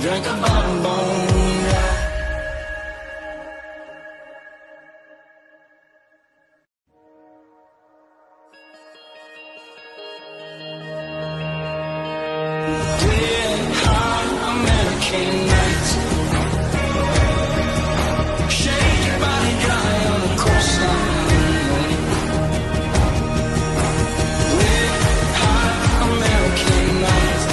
and drank a bottom bone. Dead hot American nights, shake your body dry on the coastline. Dead hot American nights,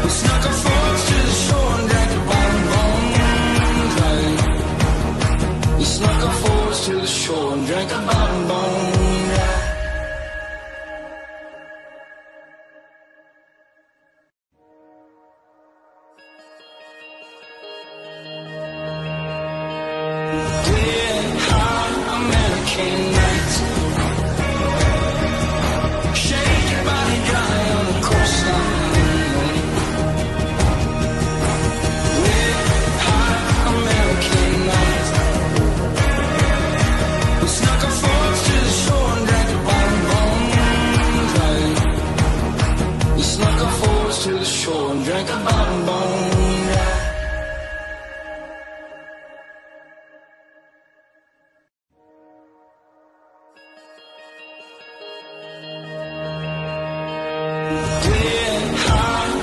we snuck our folks to the shore and drank a bottom bone. We snuck our folks to the shore and drank a bottom bone. American nights, shake your body dry on the coastline. We're hot American nights, we snuck our folks to the shore and drank a bottom bone. We snuck our folks to the shore and drank a bottom bone.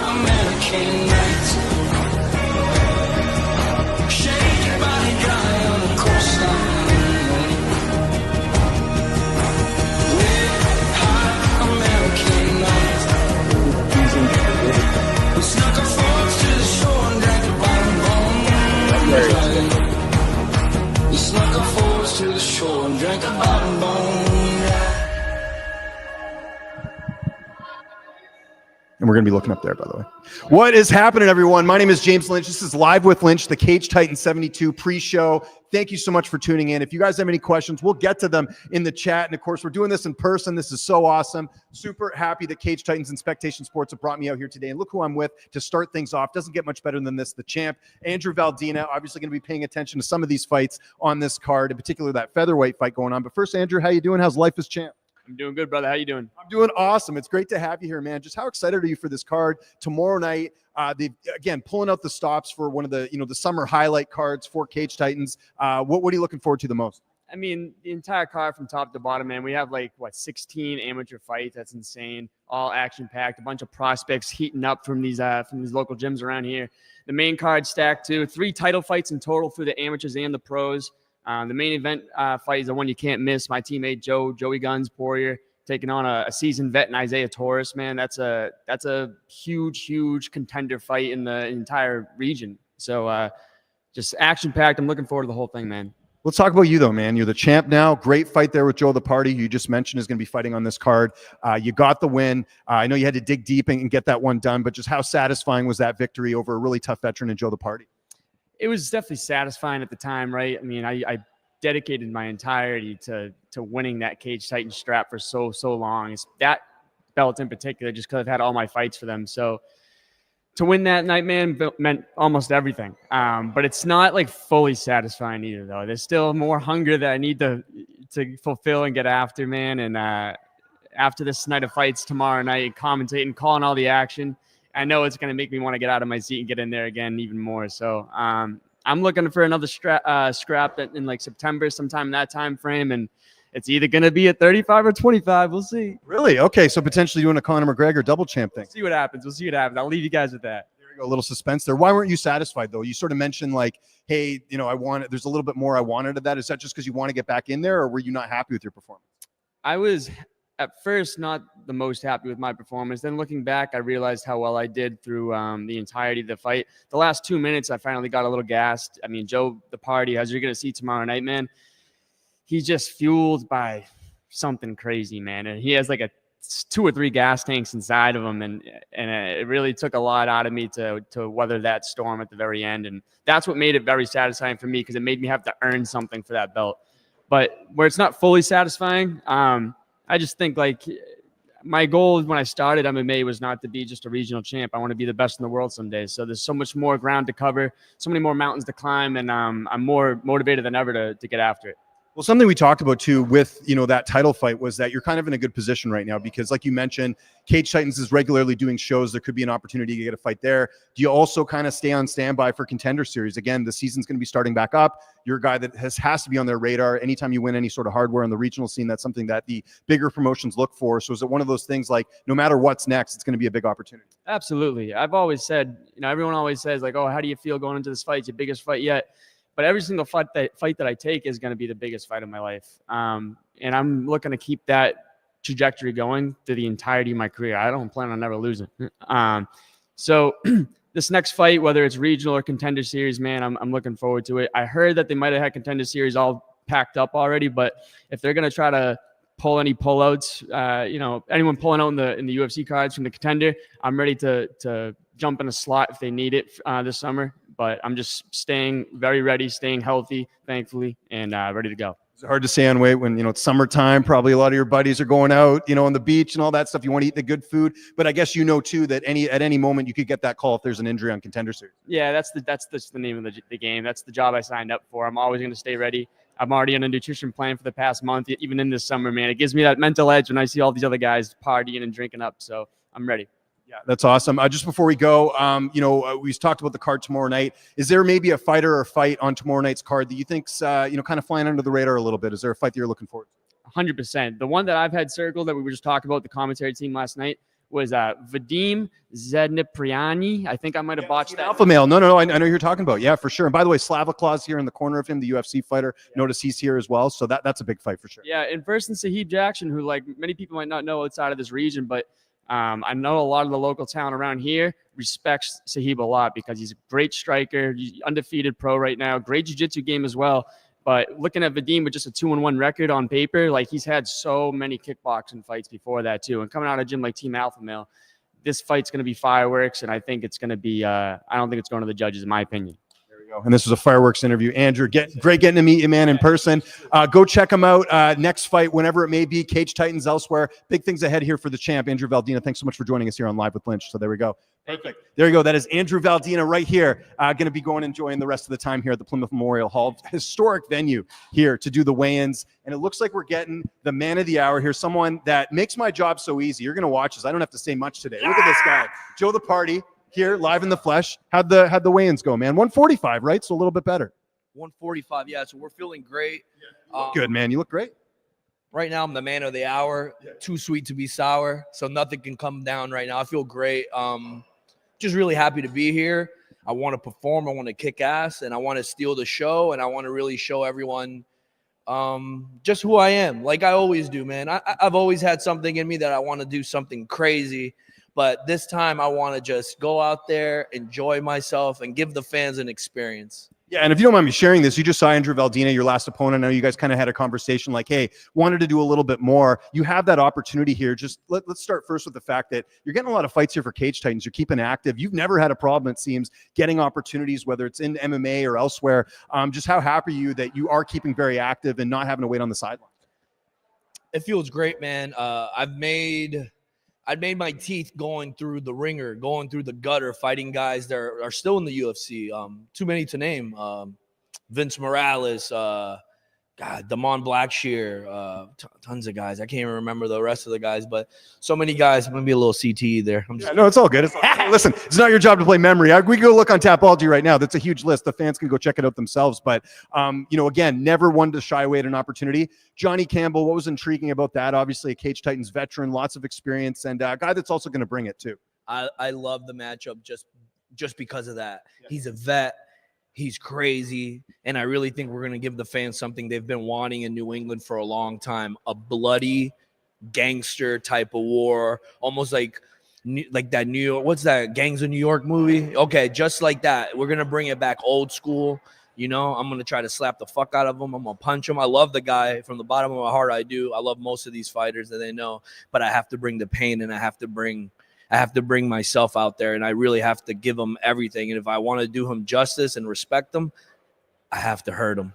American nights, shake your body dry on the coastline. We're hot American nights, we snuck our folks to the shore and drank a bottom bone. We snuck our folks to the shore and drank a bottom bone. And we're going to be looking up there, by the way. What is happening, everyone? My name is James Lynch. This is Live with Lynch, the CTFC72 pre-show. Thank you so much for tuning in. If you guys have any questions, we'll get to them in the chat. And, of course, we're doing this in person. This is so awesome. Super happy that Cage Titans and Spectation Sports have brought me out here today. And look who I'm with to start things off. Doesn't get much better than this. The champ, Andrew Valdina, obviously going to be paying attention to some of these fights on this card, in particular that featherweight fight going on. But first, Andrew, how you doing? How's life as champ? I'm doing good, brother. How you doing? I'm doing awesome. It's great to have you here, man. Just how excited are you for this card tomorrow night? Again, pulling out the stops for one of the, the summer highlight cards for Cage Titans. What are you looking forward to the most? I mean, the entire card from top to bottom, man. We have 16 amateur fights. That's insane. All action packed. A bunch of prospects heating up from these local gyms around here. The main card stacked too. 3 title fights in total for the amateurs and the pros. The main event fight is the one you can't miss. My teammate Joey Guns Poirier taking on a seasoned vet in Isaiah Torres. Man, that's a huge contender fight in the entire region. So just action packed. I'm looking forward to the whole thing, man. Let's talk about you, though, man. You're the champ now. Great fight there with Joe the Party, who you just mentioned is going to be fighting on this card. You got the win. I know you had to dig deep and get that one done, but just how satisfying was that victory over a really tough veteran in Joe the Party? It was definitely satisfying at the time, right? I mean, I dedicated my entirety to winning that Cage Titan strap for so long. It's that belt in particular, just because I've had all my fights for them. So to win that night, man, meant almost everything. But it's not fully satisfying either, though. There's still more hunger that I need to fulfill and get after, man. And after this night of fights tomorrow night, commentating, calling all the action, I know it's going to make me want to get out of my seat and get in there again even more. So I'm looking for another scrap in September, sometime in that time frame. And it's either going to be at 35 or 25. We'll see. Really? Okay. So potentially doing a Conor McGregor double champ thing. We'll see what happens. I'll leave you guys with that. There you go. A little suspense there. Why weren't you satisfied, though? You sort of mentioned hey, there's a little bit more I wanted of that. Is that just because you want to get back in there, or were you not happy with your performance? I was at first not the most happy with my performance. Then looking back, I realized how well I did through the entirety of the fight. The last 2 minutes, I finally got a little gassed. I mean, Joe the Party, as you're going to see tomorrow night, man, he's just fueled by something crazy, man. And he has 2 or 3 gas tanks inside of him. And it really took a lot out of me to weather that storm at the very end. And that's what made it very satisfying for me, because it made me have to earn something for that belt. But where it's not fully satisfying, I just think my goal when I started MMA was not to be just a regional champ. I want to be the best in the world someday. So there's so much more ground to cover, so many more mountains to climb, and I'm more motivated than ever to get after it. Well, something we talked about too with, that title fight was that you're kind of in a good position right now because like you mentioned, Cage Titans is regularly doing shows. There could be an opportunity to get a fight there. Do you also kind of stay on standby for Contender Series? Again, the season's going to be starting back up. You're a guy that has to be on their radar. Anytime you win any sort of hardware in the regional scene, that's something that the bigger promotions look for. So is it one of those things like no matter what's next, it's going to be a big opportunity? Absolutely. I've always said, everyone always says like, oh, how do you feel going into this fight? It's your biggest fight yet. But every single fight that I take is going to be the biggest fight of my life. And I'm looking to keep that trajectory going through the entirety of my career. I don't plan on never losing. So this next fight, whether it's regional or Contender Series, man, I'm looking forward to it. I heard that they might have had Contender Series all packed up already, but if they're going to try to pull any pullouts, anyone pulling out in the UFC cards from the Contender, I'm ready to jump in a slot if they need it this summer. But I'm just staying very ready, staying healthy, thankfully, and ready to go. It's hard to stay on weight when, it's summertime. Probably a lot of your buddies are going out, on the beach and all that stuff. You want to eat the good food. But I guess too, that at any moment you could get that call if there's an injury on Contender Series. Yeah, that's the name of the game. That's the job I signed up for. I'm always going to stay ready. I'm already on a nutrition plan for the past month, even in this summer, man. It gives me that mental edge when I see all these other guys partying and drinking up. So I'm ready. Yeah, that's awesome. Just before we go, we talked about the card tomorrow night. Is there maybe a fighter or fight on tomorrow night's card that you think's, kind of flying under the radar a little bit? Is there a fight that you're looking forward to? 100%. The one that I've had circled that we were just talking about, the commentary team last night, was Vadim Zednipriani. I think I might have botched that. Alpha male. No. I know who you're talking about. Yeah, for sure. And by the way, Slaviklaw's here in the corner of him, the UFC fighter. Yeah. Notice he's here as well. So that's a big fight for sure. Yeah, and versus Sahib Jackson, who like many people might not know outside of this region, but I know a lot of the local talent around here respects Sahib a lot because he's a great striker, he's undefeated pro right now, great jiu-jitsu game as well. But looking at Vadim with just a 2-1 record on paper, like he's had so many kickboxing fights before that too. And coming out of a gym like Team Alpha Male, this fight's going to be fireworks, and I think it's going to be I don't think it's going to the judges, in my opinion. And this was a fireworks interview. Andrew, great getting to meet you, man, in person. Go check him out. Next fight, whenever it may be, Cage Titans elsewhere. Big things ahead here for the champ, Andrew Valdina. Thanks so much for joining us here on Live with Lynch. So there we go. Perfect. There you go. That is Andrew Valdina right here. Going to be enjoying the rest of the time here at the Plymouth Memorial Hall. Historic venue here to do the weigh-ins. And it looks like we're getting the man of the hour here, someone that makes my job so easy. You're going to watch this. I don't have to say much today. Look at this guy, Joe the Party. Here, live in the flesh. How'd the weigh-ins go, man? 145, right? So a little bit better. 145, yeah. So we're feeling great. Good, man. You look great. Right now, I'm the man of the hour. Too sweet to be sour, so nothing can come down right now. I feel great. Just really happy to be here. I want to perform. I want to kick ass, and I want to steal the show, and I want to really show everyone just who I am, like I always do, man. I've always had something in me that I want to do something crazy. But this time I want to just go out there, enjoy myself, and give the fans an experience. Yeah, and if you don't mind me sharing this, you just saw Andrew Valdina, your last opponent. I know you guys kind of had a conversation like, hey, wanted to do a little bit more. You have that opportunity here. Just let's start first with the fact that you're getting a lot of fights here for Cage Titans. You're keeping active. You've never had a problem, it seems, getting opportunities, whether it's in MMA or elsewhere. Just how happy are you that you are keeping very active and not having to wait on the sideline? It feels great, man. I've made my teeth going through the ringer, going through the gutter, fighting guys that are still in the UFC. Too many to name. Vince Morales, Damon Blackshear, tons of guys. I can't even remember the rest of the guys, but so many guys. I'm going to be a little CTE there. No, it's all good. Listen, it's not your job to play memory. We can go look on Tapology right now. That's a huge list. The fans can go check it out themselves. But, again, never one to shy away at an opportunity. Johnny Campbell, what was intriguing about that? Obviously, a Cage Titans veteran, lots of experience, and a guy that's also going to bring it too. I love the matchup just because of that. Yeah. He's a vet. He's crazy, and I really think we're going to give the fans something they've been wanting in New England for a long time, a bloody gangster type of war, almost like that New York, what's that, Gangs of New York movie? Okay, just like that. We're going to bring it back old school. I'm going to try to slap the fuck out of him. I'm going to punch him. I love the guy from the bottom of my heart. I do. I love most of these fighters that they know, but I have to bring the pain, and I have to bring myself out there, and I really have to give him everything. And if I want to do him justice and respect him, I have to hurt him.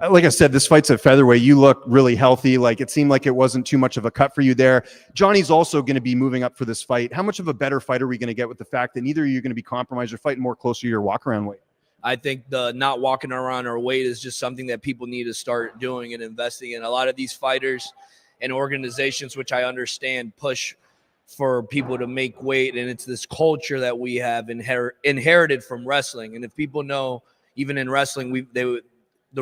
Like I said, this fight's at featherweight. You look really healthy. Like it seemed like it wasn't too much of a cut for you there. Johnny's also going to be moving up for this fight. How much of a better fight are we going to get with the fact that neither of you are going to be compromised or fighting more closer to your walk-around weight? I think the not walking around our weight is just something that people need to start doing and investing in. A lot of these fighters and organizations, which I understand, push for people to make weight, and it's this culture that we have inherited from wrestling. And if people know, even in wrestling, the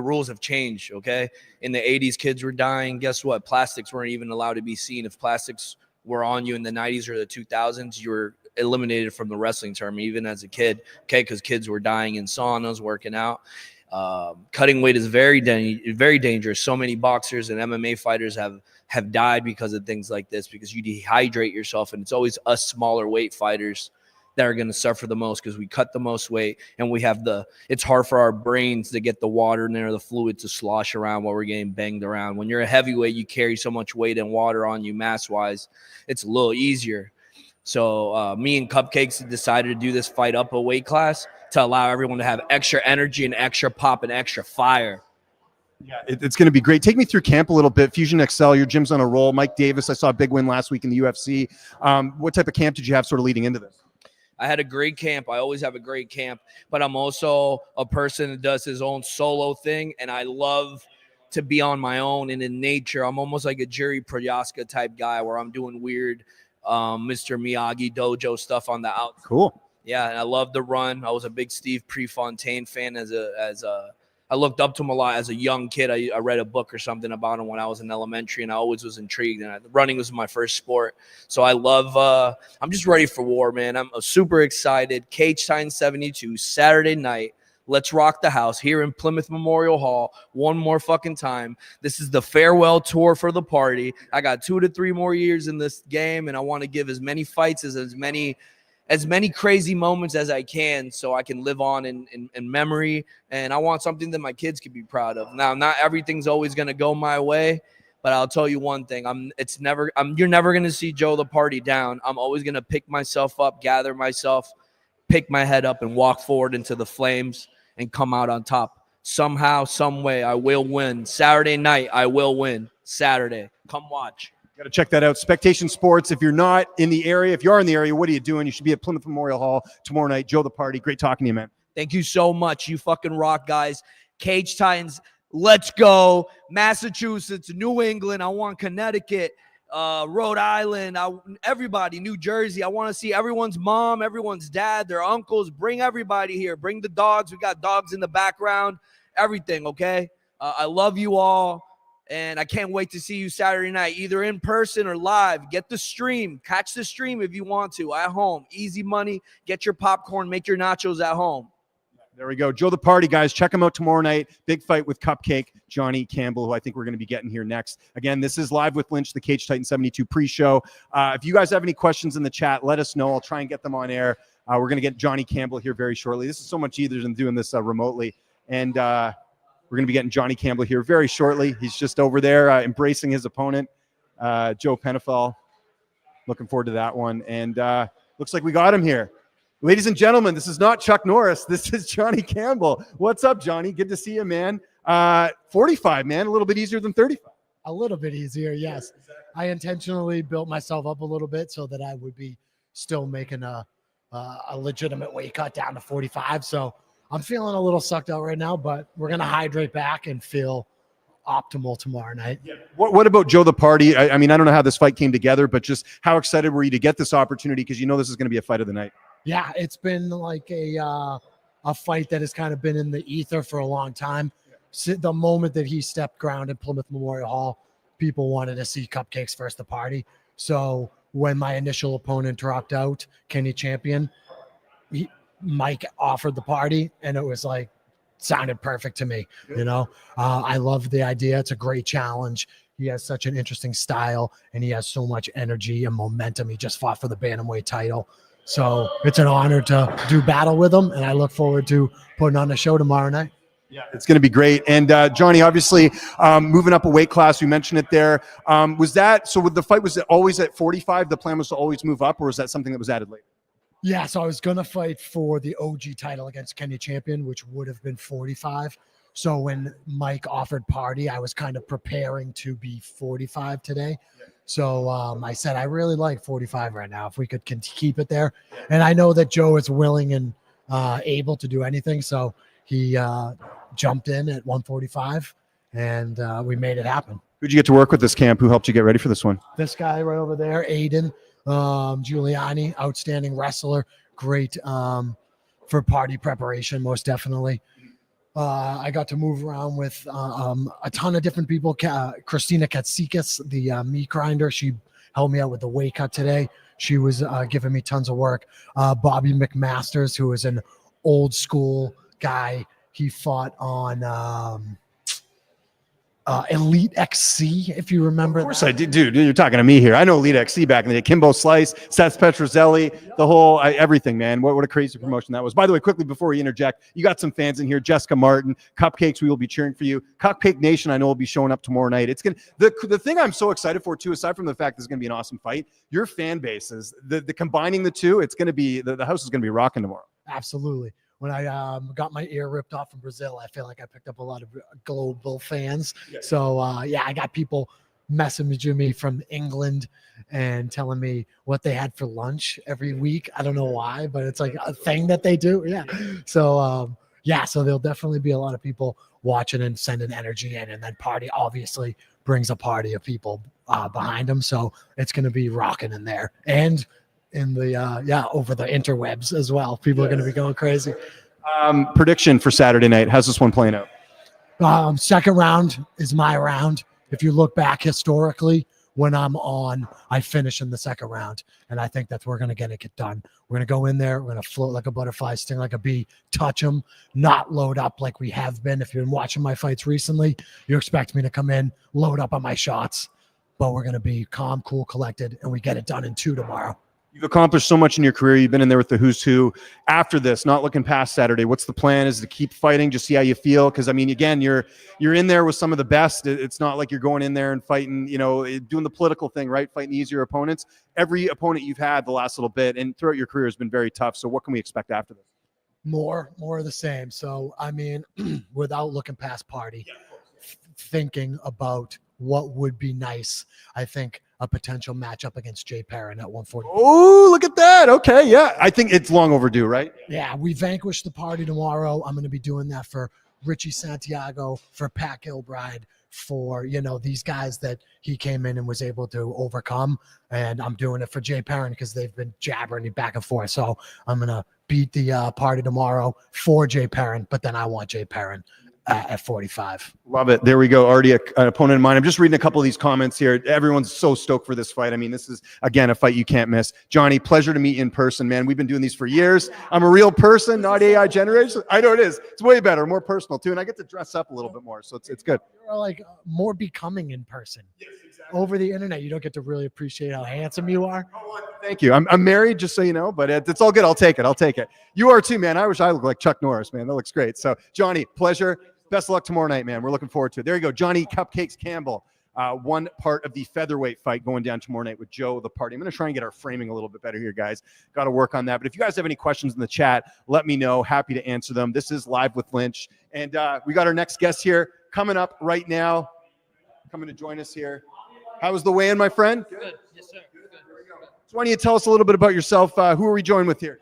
rules have changed. Okay, in the 80s, kids were dying. Guess what? Plastics weren't even allowed to be seen. If plastics were on you in the 90s or the 2000s, you were eliminated from the wrestling tournament, even as a kid. Okay, because kids were dying in saunas, working out. Cutting weight is very dangerous. So many boxers and MMA fighters have died because of things like this, because you dehydrate yourself, and it's always us smaller weight fighters that are going to suffer the most because we cut the most weight, and we have it's hard for our brains to get the water in there, the fluid to slosh around while we're getting banged around. When you're a heavyweight, you carry so much weight and water on you mass wise, it's a little easier. So me and Cupcakes decided to do this fight up a weight class to allow everyone to have extra energy and extra pop and extra fire. Yeah, it's going to be great. Take me through camp a little bit. Fusion XL, your gym's on a roll. Mike Davis, I saw a big win last week in the UFC. What type of camp did you have sort of leading into this? I had a great camp. I always have a great camp, but I'm also a person that does his own solo thing, and I love to be on my own and in nature. I'm almost like a Jerry Proyaska type guy where I'm doing weird Mr. Miyagi dojo stuff on the outside. Cool. Yeah, and I love the run. I was a big Steve Prefontaine fan I looked up to him a lot as a young kid. I read a book or something about him when I was in elementary, and I always was intrigued. And running was my first sport. So I love I'm just ready for war, man. I'm super excited. CTFC72, Saturday night. Let's rock the house here in Plymouth Memorial Hall one more fucking time. This is the farewell tour for the party. I got 2 to 3 more years in this game, and I want to give as many fights as many crazy moments as I can, so I can live on in memory. And I want something that my kids can be proud of. Now, not everything's always going to go my way, but I'll tell you one thing. You're never going to see Joe the Party down. I'm always going to pick myself up, gather myself, pick my head up, and walk forward into the flames and come out on top. Somehow, some way, I will win. Saturday night, I will win. Saturday. Come watch. Got to check that out. Spectation Sports. If you're not in the area, if you are in the area, what are you doing? You should be at Plymouth Memorial Hall tomorrow night. Joe the Party. Great talking to you, man. Thank you so much. You fucking rock, guys. Cage Titans, let's go. Massachusetts, New England. I want Connecticut, Rhode Island, everybody, New Jersey. I want to see everyone's mom, everyone's dad, their uncles. Bring everybody here. Bring the dogs. We got dogs in the background. Everything, okay? I love you all. And I can't wait to see you Saturday night, either in person or live. Get the stream. Catch the stream if you want to at home. Easy money. Get your popcorn. Make your nachos at home. There we go. Joe the Party, guys. Check him out tomorrow night. Big fight with Cupcake, Johnny Campbell, who I think we're going to be getting here next. Again, this is Live with Lynch, the Cage Titan 72 pre-show. If you guys have any questions in the chat, let us know. I'll try and get them on air. We're going to get Johnny Campbell here very shortly. This is so much easier than doing this remotely. And we're going to be getting Johnny Campbell here very shortly. He's just over there embracing his opponent, Joe Penafel. Looking forward to that one. And looks like we got him here. Ladies and gentlemen, this is not Chuck Norris. This is Johnny Campbell. What's up, Johnny? Good to see you, man. 45, man. A little bit easier than 35. A little bit easier, yes. I intentionally built myself up a little bit so that I would be still making a legitimate weight cut down to 45. So I'm feeling a little sucked out right now, but we're going to hydrate back and feel optimal tomorrow night. Yeah. What about Joe the Party? I mean, I don't know how this fight came together, but just how excited were you to get this opportunity? Because you know this is going to be a fight of the night. Yeah, it's been like a fight that has kind of been in the ether for a long time. Yeah. The moment that he stepped ground in Plymouth Memorial Hall, people wanted to see Cupcakes versus the Party. So when my initial opponent dropped out, Kenny Champion, Mike offered the Party, and it was like, sounded perfect to me. You know, I love the idea. It's a great challenge. He has such an interesting style, and he has so much energy and momentum. He just fought for the bantamweight title. So it's an honor to do battle with him, and I look forward to putting on a show tomorrow night. Yeah, it's going to be great. And Johnny, obviously, moving up a weight class, we mentioned it there. Was that, so with the fight, was it always at 45? The plan was to always move up, or was that something that was added later? Yeah, so I was going to fight for the OG title against Kenny Champion, which would have been 45. So when Mike offered Party, I was kind of preparing to be 45 today. So I said, I really like 45 right now, if we could keep it there. And I know that Joe is willing and able to do anything. So he jumped in at 145, and we made it happen. Who'd you get to work with this camp? Who helped you get ready for this one? This guy right over there, Aiden Giuliani, outstanding wrestler, great for party preparation, most definitely. I got to move around with a ton of different people. Christina Katsikis, the meat grinder, she helped me out with the weight cut today. She was giving me tons of work. Bobby McMasters, who is an old school guy. He fought on Elite XC, if you remember. Of course I did, dude. You're talking to me here. I know Elite XC back in the day. Kimbo Slice, Seth Petrozelli, the whole everything, man. What a crazy promotion that was. By the way, quickly before we interject, you got some fans in here. Jessica Martin, Cupcakes, we will be cheering for you. Cupcake Nation, I know will be showing up tomorrow night. It's gonna the thing I'm so excited for too, aside from the fact this is gonna be an awesome fight, your fan bases, the combining the two, it's gonna be the house is gonna be rocking tomorrow. Absolutely. When I got my ear ripped off in Brazil, I feel like I picked up a lot of global fans. Yeah. So, yeah, I got people messaging me from England and telling me what they had for lunch every week. I don't know why, but it's like a thing that they do. Yeah. So, yeah, so there'll definitely be a lot of people watching and sending energy in. And then Party obviously brings a party of people behind them. So it's going to be rocking in there. And in the over the interwebs as well. People are going to be going crazy. Prediction for Saturday night. How's this one playing out? Second round is my round. If you look back historically, when I'm on, I finish in the second round. And I think that's where we're going to get it done. We're going to go in there. We're going to float like a butterfly, sting like a bee, touch them, not load up like we have been. If you've been watching my fights recently, you expect me to come in, load up on my shots. But we're going to be calm, cool, collected, and we get it done in 2 tomorrow. You've accomplished so much in your career. You've been in there with the who's who. After this, not looking past Saturday, what's the plan? Is to keep fighting, just see how you feel? Because I mean, again, you're in there with some of the best. It's not like you're going in there and fighting, doing the political thing, right? Fighting easier opponents. Every opponent you've had the last little bit and throughout your career has been very tough. So what can we expect after this? More of the same. So I mean, without looking past Party, thinking about what would be nice, I think a potential matchup against Jay Perrin at 140. Oh, look at that. Okay, yeah. I think it's long overdue, right? Yeah, we vanquish the Party tomorrow. I'm going to be doing that for Richie Santiago, for Pat Gilbride, for, these guys that he came in and was able to overcome. And I'm doing it for Jay Perrin because they've been jabbering back and forth. So I'm going to beat the Party tomorrow for Jay Perrin, but then I want Jay Perrin at 45. Love it. There we go. Already an opponent of mine. I'm just reading a couple of these comments here. Everyone's so stoked for this fight. I mean, this is, again, a fight you can't miss. Johnny, pleasure to meet you in person, man. We've been doing these for years. I'm a real person, not AI generated. I know it is. It's way better, more personal, too. And I get to dress up a little bit more, so it's good. You're like more becoming in person. Yes, exactly. Over the internet, you don't get to really appreciate how handsome you are. Thank you. I'm married, just so you know, but it's all good. I'll take it. You are too, man. I wish I looked like Chuck Norris, man. That looks great. So, Johnny, pleasure. Best of luck tomorrow night, man. We're looking forward to it. There you go. Johnny Cupcakes Campbell, one part of the featherweight fight going down tomorrow night with Joe the Party. I'm going to try and get our framing a little bit better here, guys. Got to work on that. But if you guys have any questions in the chat, let me know. Happy to answer them. This is Live with Lynch. And we got our next guest here coming up right now, coming to join us here. How was the weigh-in, my friend? Good. Yes, sir. Good. So why don't you tell us a little bit about yourself? Who are we joined with here?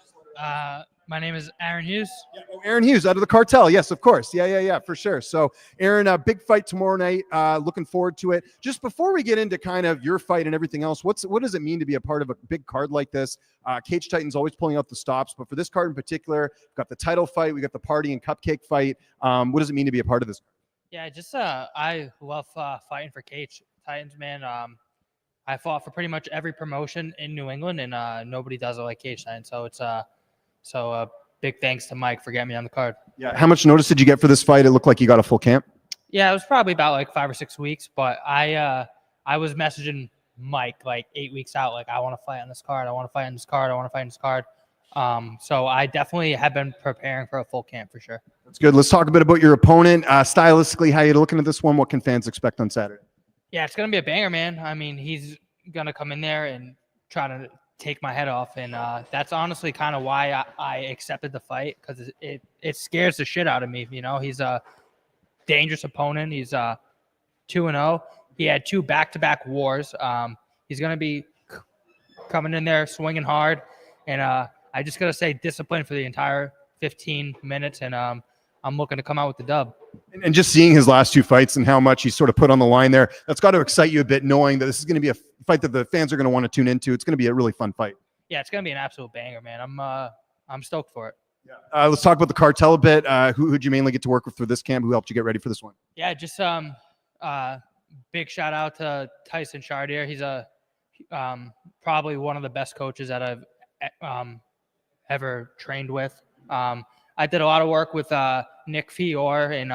My name is Aaron Hughes. Yeah, Aaron Hughes, out of the cartel. Yes, of course. Yeah, for sure. So, Aaron, a big fight tomorrow night. Looking forward to it. Just before we get into kind of your fight and everything else, what does it mean to be a part of a big card like this? Cage Titans always pulling out the stops, but for this card in particular, we've got the title fight, we got the Party and Cupcake fight. What does it mean to be a part of this? Yeah, just I love fighting for Cage Titans, man. I fought for pretty much every promotion in New England, and nobody does it like Cage Titans. So it's So big thanks to Mike for getting me on the card. Yeah. How much notice did you get for this fight? It looked like you got a full camp. Yeah, it was probably about like 5 or 6 weeks, but I was messaging Mike like 8 weeks out, like I want to fight on this card. I want to fight on this card. I want to fight on this card. So I definitely have been preparing for a full camp for sure. That's good. Let's talk a bit about your opponent. Stylistically, how you looking at this one? What can fans expect on Saturday? Yeah, it's going to be a banger, man. I mean, he's going to come in there and try to take my head off, and that's honestly kind of why I accepted the fight, because it scares the shit out of me. He's a dangerous opponent. He's 2-0. He had 2 back-to-back wars. He's going to be coming in there swinging hard, and I just got to say discipline for the entire 15 minutes, and I'm I'm looking to come out with the dub. And just seeing his last 2 fights and how much he sort of put on the line there, that's got to excite you a bit, knowing that this is going to be a fight that the fans are going to want to tune into. It's going to be a really fun fight. Yeah, it's gonna be an absolute banger, man. I'm stoked for it. Let's talk about the cartel a bit. Who'd you mainly get to work with for this camp? Who helped you get ready for this one? Yeah, just big shout out to Tyson Chardier. He's probably one of the best coaches that I've ever trained with. I did a lot of work with Nick Fior and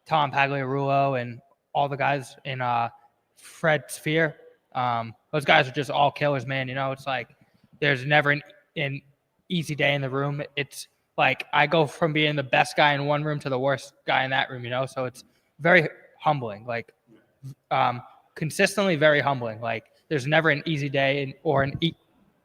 Tom Pagliarulo and all the guys in Fred Sphere. Those guys are just all killers, man. You know, it's like there's never an easy day in the room. It's like I go from being the best guy in one room to the worst guy in that room, you know? So it's very humbling, like consistently very humbling. Like there's never an easy day or an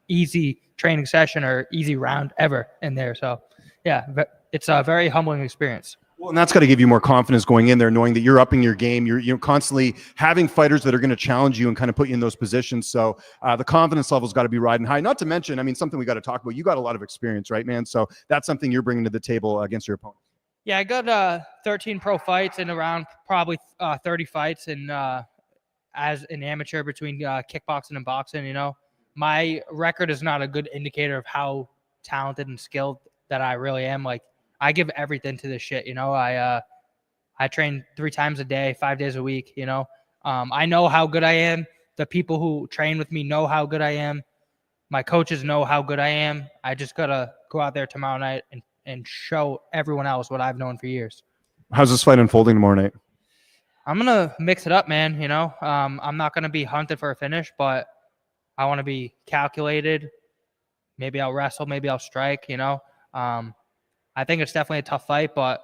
easy training session or easy round ever in there. So yeah, it's a very humbling experience. Well, and that's got to give you more confidence going in there, knowing that you're upping your game. You're constantly having fighters that are going to challenge you and kind of put you in those positions. So the confidence level's got to be riding high. Not to mention, I mean, something we got to talk about. You got a lot of experience, right, man? So that's something you're bringing to the table against your opponent. Yeah, I got 13 pro fights and around probably 30 fights, and as an amateur between kickboxing and boxing. You know, my record is not a good indicator of how talented and skilled that I really am. Like, I give everything to this shit, you know. I train 3 times a day, 5 days a week, you know. I know how good I am. The people who train with me know how good I am. My coaches know how good I am. I just got to go out there tomorrow night and show everyone else what I've known for years. How's this fight unfolding tomorrow night? I'm going to mix it up, man, you know. I'm not going to be hunted for a finish, but I want to be calculated. Maybe I'll wrestle, maybe I'll strike, you know. I think it's definitely a tough fight, but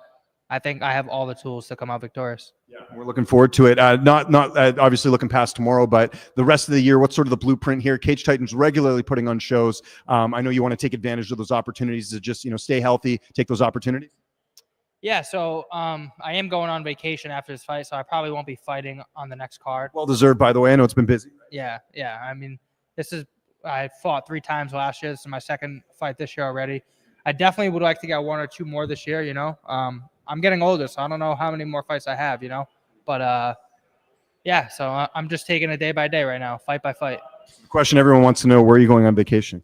I think I have all the tools to come out victorious. Yeah, we're looking forward to it. Not obviously looking past tomorrow, but the rest of the year, what's sort of the blueprint here? Cage Titans regularly putting on shows. I know you want to take advantage of those opportunities to just, you know, stay healthy, take those opportunities. Yeah, so I am going on vacation after this fight, so I probably won't be fighting on the next card. Well deserved, by the way. I know it's been busy. Yeah. I mean, I fought 3 times last year. This is my second fight this year already. I definitely would like to get 1 or 2 more this year, you know. I'm getting older, so I don't know how many more fights I have, you know. But, yeah, so I'm just taking it day by day right now, fight by fight. The question everyone wants to know, where are you going on vacation?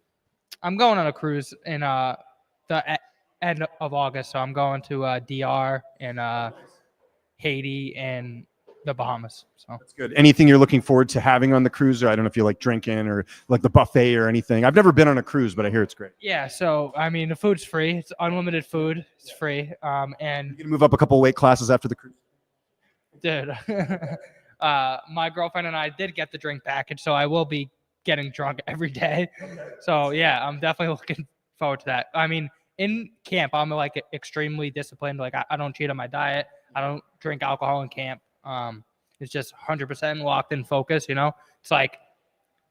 I'm going on a cruise in the end of August, so I'm going to DR and Haiti and the Bahamas. So that's good. Anything you're looking forward to having on the cruise? Or I don't know if you like drinking or like the buffet or anything. I've never been on a cruise, but I hear it's great. Yeah, so I mean, the food's free. It's unlimited food. It's free. And you're gonna move up a couple weight classes after the cruise. Dude, my girlfriend and I did get the drink package, so I will be getting drunk every day. So yeah, I'm definitely looking forward to that. I mean, in camp, I'm like extremely disciplined. Like I don't cheat on my diet. I don't drink alcohol in camp. It's just 100% locked in focus, you know. It's like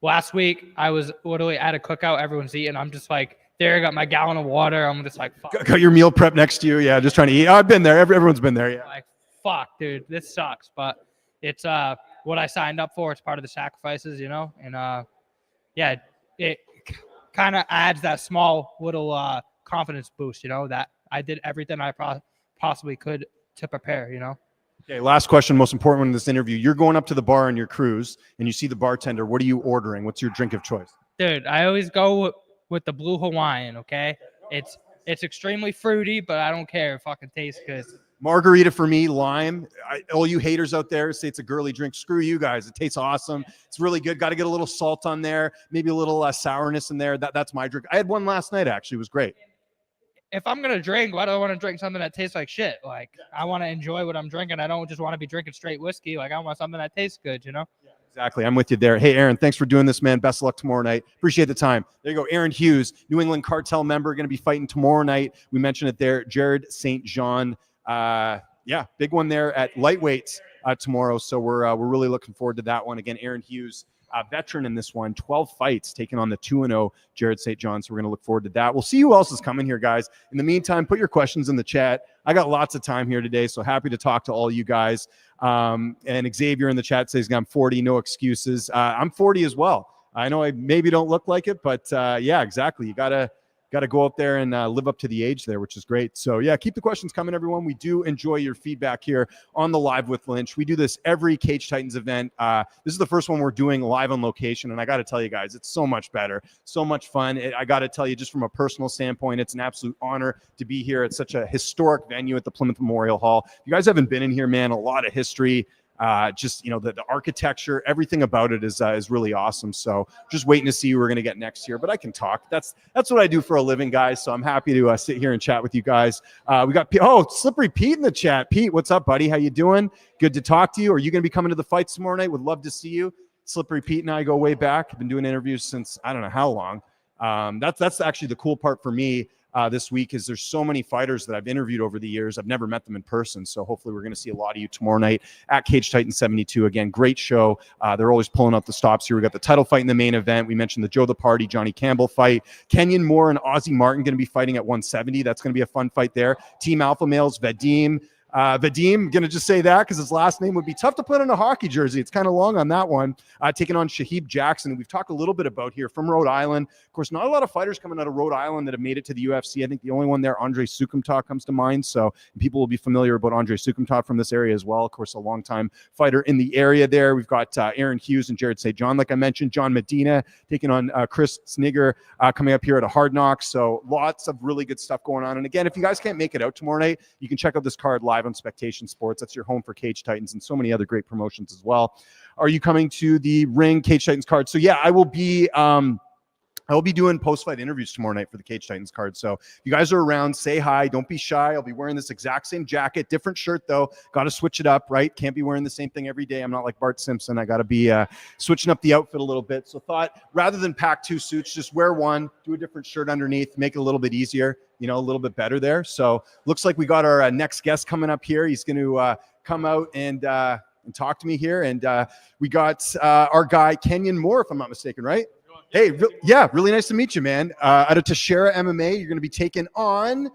last week I was literally at a cookout, everyone's eating. I'm just like there, I got my gallon of water. I'm just like, fuck. Got your meal prep next to you, yeah. Just trying to eat. I've been there. Everyone's been there, yeah. Like, fuck, dude, this sucks. But it's what I signed up for. It's part of the sacrifices, you know. And yeah, it kind of adds that small little confidence boost, you know, that I did everything I possibly could to prepare, you know. Okay, last question, most important one in this interview. You're going up to the bar on your cruise, and you see the bartender. What are you ordering? What's your drink of choice? Dude, I always go with the Blue Hawaiian, okay? It's extremely fruity, but I don't care. It fucking tastes good. Margarita for me, lime. All you haters out there say it's a girly drink. Screw you guys. It tastes awesome. It's really good. Got to get a little salt on there, maybe a little sourness in there. That's my drink. I had one last night, actually. It was great. If I'm going to drink, why do I want to drink something that tastes like shit? Like, I want to enjoy what I'm drinking. I don't just want to be drinking straight whiskey. Like, I want something that tastes good, you know? Yeah, exactly. I'm with you there. Hey, Aaron, thanks for doing this, man. Best of luck tomorrow night. Appreciate the time. There you go. Aaron Hughes, New England Cartel member, going to be fighting tomorrow night. We mentioned it there. Jared St. John. Yeah, big one there at lightweights tomorrow. So we're really looking forward to that one. Again, Aaron Hughes, veteran in this one, 12 fights, taking on the 2-0 Jared St. John. So we're going to look forward to that. We'll see who else is coming here, guys. In the meantime, put your questions in the chat. I got lots of time here today, so happy to talk to all you guys. And Xavier in the chat says, I'm 40, no excuses. I'm 40 as well. I know I maybe don't look like it, but yeah, exactly. You got to got to go out there and live up to the age there, which is great. So yeah, keep the questions coming, everyone. We do enjoy your feedback here on the Live with Lynch. We do this every Cage Titans event. This is the first one we're doing live on location, and I got to tell you guys, it's so much better, so much fun. I got to tell you, just from a personal standpoint, it's an absolute honor to be here at such a historic venue at the Plymouth Memorial Hall. If you guys haven't been in here, man, a lot of history. Just, you know, the architecture, everything about it is really awesome. So just waiting to see who we're going to get next year, but I can talk. That's what I do for a living, guys. So I'm happy to sit here and chat with you guys. We got, Slippery Pete in the chat. Pete, what's up, buddy? How you doing? Good to talk to you. Are you going to be coming to the fights tomorrow night? Would love to see you. Slippery Pete and I go way back. I've been doing interviews since, I don't know how long. That's actually the cool part for me. This week is there's so many fighters that I've interviewed over the years. I've never met them in person. So hopefully we're going to see a lot of you tomorrow night at Cage Titan 72. Again, great show. They're always pulling out the stops here. We got the title fight in the main event. We mentioned the Joe the Party, Johnny Campbell fight. Kenyon Moore and Ozzie Martin going to be fighting at 170. That's going to be a fun fight there. Team Alpha Males, Vadim, going to just say that because his last name would be tough to put in a hockey jersey. It's kind of long on that one. Taking on Shahib Jackson. We've talked a little bit about here from Rhode Island. Of course, not a lot of fighters coming out of Rhode Island that have made it to the UFC. I think the only one there, Andre Sukumtat, comes to mind. So people will be familiar about Andre Sukumtat from this area as well. Of course, a longtime fighter in the area there. We've got Aaron Hughes and Jared St. John, like I mentioned. John Medina taking on Chris Snigger coming up here at a Hard Knocks. So lots of really good stuff going on. And again, if you guys can't make it out tomorrow night, you can check out this card live on Spectation Sports. That's your home for Cage Titans and so many other great promotions as well. Are you coming to the Ring Cage Titans card? So yeah, I will be doing post-fight interviews tomorrow night for the Cage Titans card. So if you guys are around, say hi. Don't be shy. I'll be wearing this exact same jacket, different shirt though. Got to switch it up, right? Can't be wearing the same thing every day. I'm not like Bart Simpson. I got to be switching up the outfit a little bit. So thought rather than pack two suits, just wear one, do a different shirt underneath, make it a little bit easier, you know, a little bit better there. So looks like we got our next guest coming up here. He's going to come out and talk to me here. And we got our guy, Kenyon Moore, if I'm not mistaken, right? Hey, yeah, really nice to meet you, man. Out of Teixeira MMA, you're going to be taking on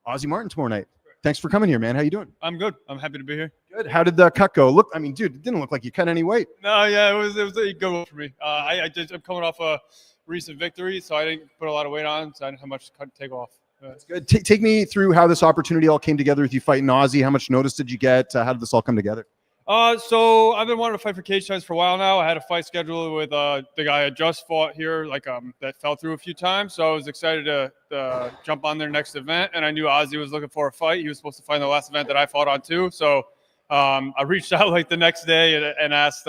Ozzie Martin tomorrow night. Thanks for coming here, man. How you doing? I'm good. I'm happy to be here. Good. How did the cut go? Look, I mean, dude, it didn't look like you cut any weight. No, yeah, it was a good one for me. I'm coming off a recent victory, so I didn't put a lot of weight on, so I didn't have much to take off. That's good. Take me through how this opportunity all came together with you fighting Ozzie. How much notice did you get? How did this all come together? So I've been wanting to fight for Cage Titans for a while now. I had a fight scheduled with the guy I just fought here, that fell through a few times. So I was excited to jump on their next event, and I knew Ozzie was looking for a fight. He was supposed to fight in the last event that I fought on too. So I reached out like the next day and asked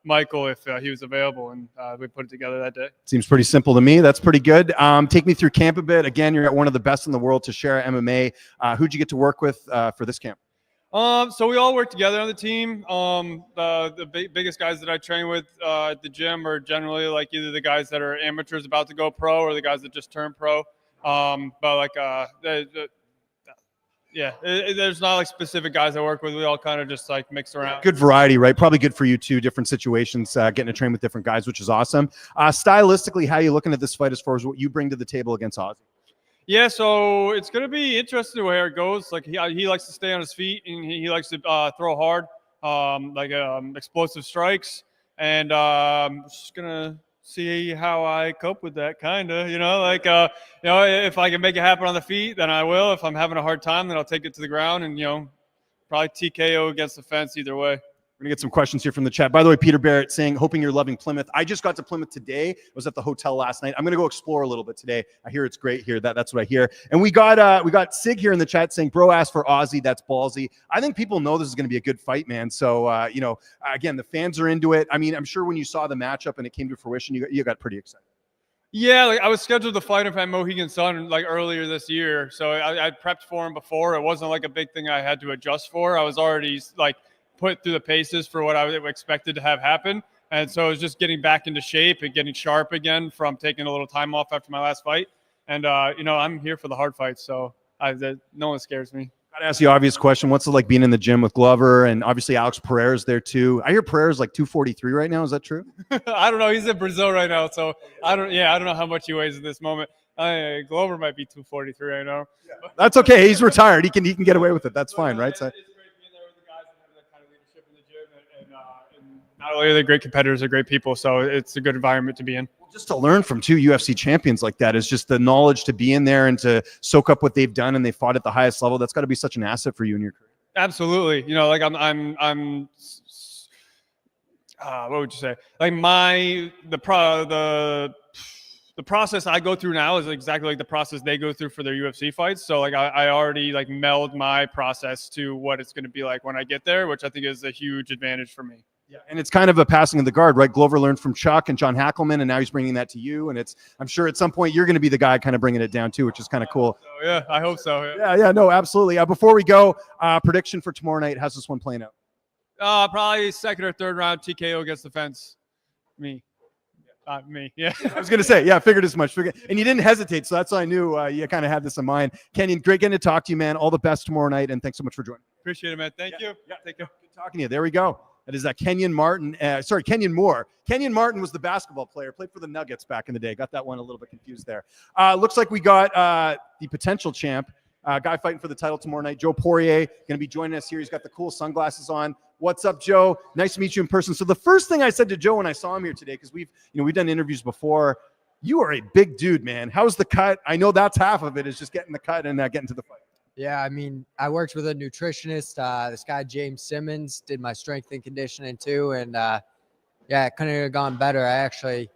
Michael if he was available, and we put it together that day. Seems pretty simple to me. That's pretty good. Take me through camp a bit. Again, you're at one of the best in the world, Teixeira MMA. Who'd you get to work with for this camp? So we all work together on the team. The biggest guys that I train with at the gym are generally like either the guys that are amateurs about to go pro or the guys that just turned pro. There's not like specific guys I work with. We all kind of just like mix around. Good variety, right? Probably good for you too. Different situations, getting to train with different guys, which is awesome. Stylistically, how are you looking at this fight as far as what you bring to the table against Ozzie? Yeah, so it's going to be interesting where it goes. Like he likes to stay on his feet, and he likes to throw hard, explosive strikes. And just going to see how I cope with that, kind of. If I can make it happen on the feet, then I will. If I'm having a hard time, then I'll take it to the ground and, probably TKO against the fence either way. We're going to get some questions here from the chat. By the way, Peter Barrett saying, hoping you're loving Plymouth. I just got to Plymouth today. I was at the hotel last night. I'm going to go explore a little bit today. I hear it's great here. That's what I hear. And we got Sig here in the chat saying, bro asked for Ozzie. That's ballsy. I think people know this is going to be a good fight, man. So, again, the fans are into it. I mean, I'm sure when you saw the matchup and it came to fruition, you got pretty excited. Yeah, I was scheduled to fight him at Mohegan Sun earlier this year. So I prepped for him before. It wasn't like a big thing I had to adjust for. I was already put through the paces for what I expected to have happen. And so it was just getting back into shape and getting sharp again from taking a little time off after my last fight. And, I'm here for the hard fights. So no one scares me. Got to ask the obvious question. What's it like being in the gym with Glover and obviously Alex Pereira's there too? I hear Pereira's 243 right now. Is that true? I don't know. He's in Brazil right now. So I don't know how much he weighs at this moment. Glover might be 243 right now. Yeah. That's okay. He's retired. He can get away with it. That's fine, right? So, it's great being there with the guys and having that kind of leadership in the gym and not They're great competitors, they're great people, so it's a good environment to be in. Just to learn from two UFC champions like that is just the knowledge to be in there and to soak up what they've done, and they fought at the highest level. That's got to be such an asset for you in your career. Absolutely. You know, like what would you say? Like the process I go through now is exactly like the process they go through for their UFC fights. So like I already like meld my process to what it's going to be like when I get there, which I think is a huge advantage for me. Yeah, and it's kind of a passing of the guard, right? Glover learned from Chuck and John Hackelman, and now he's bringing that to you. And I'm sure at some point you're going to be the guy kind of bringing it down too, which is kind of cool. So, yeah, I hope so. Yeah, no, absolutely. Before we go, prediction for tomorrow night. How's this one playing out? Probably second or third round TKO against the fence. Me. Yeah. I was going to say, yeah, I figured as much. And you didn't hesitate, so that's why I knew you kind of had this in mind. Kenyon, great getting to talk to you, man. All the best tomorrow night, and thanks so much for joining. Appreciate it, man. Thank you. Yeah, take care. Good talking to you. There we go. That is Kenyon Martin. Kenyon Moore. Kenyon Martin was the basketball player, played for the Nuggets back in the day. Got that one a little bit confused there. Looks like we got the potential champ, guy fighting for the title tomorrow night, Joe Poirier, going to be joining us here. He's got the cool sunglasses on. What's up, Joe? Nice to meet you in person. So the first thing I said to Joe when I saw him here today, because we've done interviews before, you are a big dude, man. How's the cut? I know that's half of it is just getting the cut and getting to the fight. Yeah, I mean, I worked with a nutritionist. This guy, James Simmons, did my strength and conditioning too. And yeah, it couldn't have gone better. I actually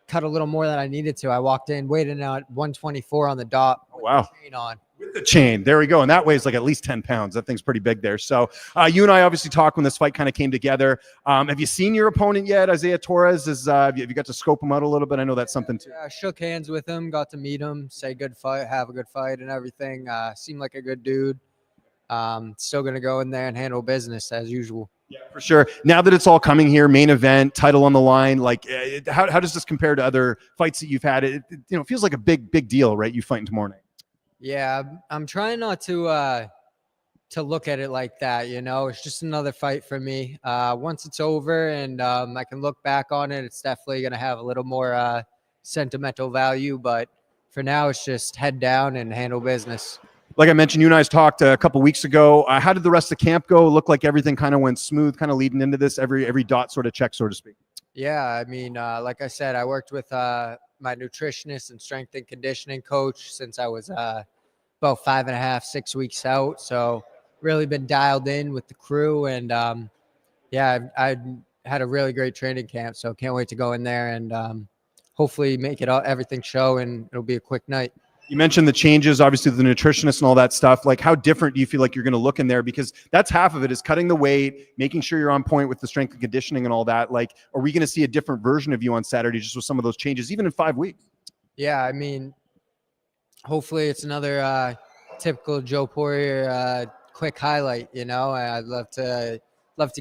cut a little more than I needed to. I walked in, weighed in at 124 on the dot. Oh, wow. With the chain on. With the chain. There we go. And that weighs like at least 10 pounds. That thing's pretty big there. So you and I obviously talked when this fight kind of came together. Have you seen your opponent yet? Isaiah Torres, have you got to scope him out a little bit? I know that's something too. Yeah, I shook hands with him, got to meet him, say good fight, have a good fight and everything. Seemed like a good dude. Still going to go in there and handle business as usual. Yeah, for sure. Now that it's all coming here, main event, title on the line, like how does this compare to other fights that you've had? It feels like a big deal, right? You fighting tomorrow night. Yeah, I'm trying not to look at it like that. It's just another fight for me. Once it's over and I can look back on it, it's definitely going to have a little more sentimental value. But for now, it's just head down and handle business. Like I mentioned, you and I talked a couple weeks ago. How did the rest of the camp go? It looked like everything kind of went smooth, kind of leading into this, every dot sort of check, so to speak. Yeah, I mean, like I said, I worked with my nutritionist and strength and conditioning coach since I was about 5.5, 6 weeks out. So really been dialed in with the crew. And yeah, I had a really great training camp. So can't wait to go in there and hopefully make it everything show, and it'll be a quick night. You mentioned the changes, obviously the nutritionist and all that stuff. Like, how different do you feel like you're going to look in there? Because that's half of it is cutting the weight, making sure you're on point with the strength and conditioning and all that. Like, are we going to see a different version of you on Saturday just with some of those changes, even in 5 weeks? Yeah, I mean, hopefully it's another typical Joe Poirier quick highlight. I'd love to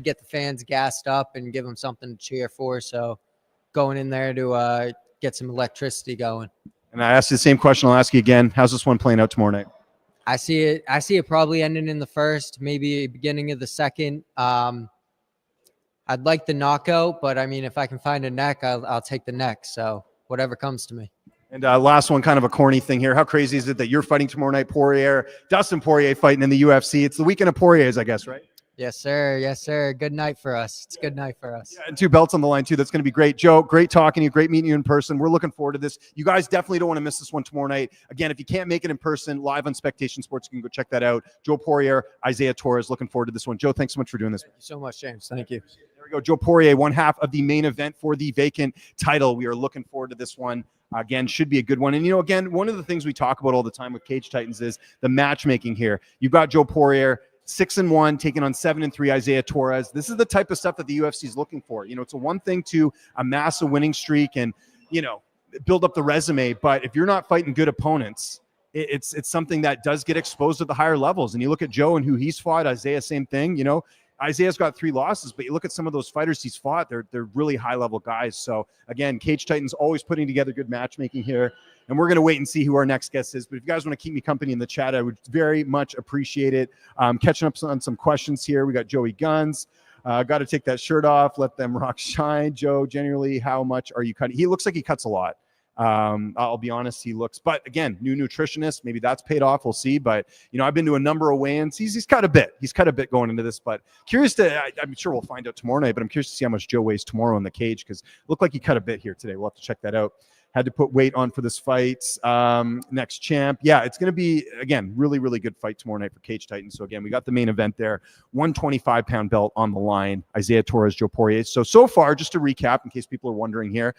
get the fans gassed up and give them something to cheer for. So going in there to get some electricity going. And I asked you the same question. I'll ask you again. How's this one playing out tomorrow night? I see it probably ending in the first, maybe beginning of the second. I'd like the knockout, but I mean, if I can find a neck, I'll take the neck. So whatever comes to me. And last one, kind of a corny thing here. How crazy is it that you're fighting tomorrow night, Poirier, Dustin Poirier fighting in the UFC? It's the weekend of Poiriers, I guess, right? Yes, sir. Yes, sir. Good night for us. It's a good night for us. Yeah, and 2 belts on the line, too. That's going to be great. Joe, great talking to you. Great meeting you in person. We're looking forward to this. You guys definitely don't want to miss this one tomorrow night. Again, if you can't make it in person, live on Spectation Sports, you can go check that out. Joe Poirier, Isaiah Torres. Looking forward to this one. Joe, thanks so much for doing this. Thank you so much, James. Thank you. There we go. Joe Poirier, one half of the main event for the vacant title. We are looking forward to this one. Again, should be a good one. And, again, one of the things we talk about all the time with Cage Titans is the matchmaking here. You've got Joe Poirier, 6-1, taking on 7-3 Isaiah Torres. This is the type of stuff that the UFC is looking for. It's a one thing to amass a winning streak and, build up the resume. But if you're not fighting good opponents, it's something that does get exposed at the higher levels. And you look at Joe and who he's fought, Isaiah, same thing. Isaiah's got 3 losses, but you look at some of those fighters he's fought, they're really high-level guys. So, again, Cage Titans always putting together good matchmaking here. And we're going to wait and see who our next guest is. But if you guys want to keep me company in the chat, I would very much appreciate it. Catching up on some questions here. We got Joey Guns. Got to take that shirt off. Let them rock shine. Joe, generally, how much are you cutting? He looks like he cuts a lot. I'll be honest, he looks, but again, new nutritionist, maybe that's paid off. We'll see. But, I've been to a number of weigh-ins. He's cut a bit. He's cut a bit going into this, but I'm sure we'll find out tomorrow night, but I'm curious to see how much Joe weighs tomorrow in the cage, because it looked like he cut a bit here today. We'll have to check that out. Had to put weight on for this fight. Next champ. Yeah, it's going to be, again, really, really good fight tomorrow night for Cage Titans. So again, we got the main event there. 125-pound belt on the line. Isaiah Torres, Joe Poirier. So far, just to recap, in case people are wondering here,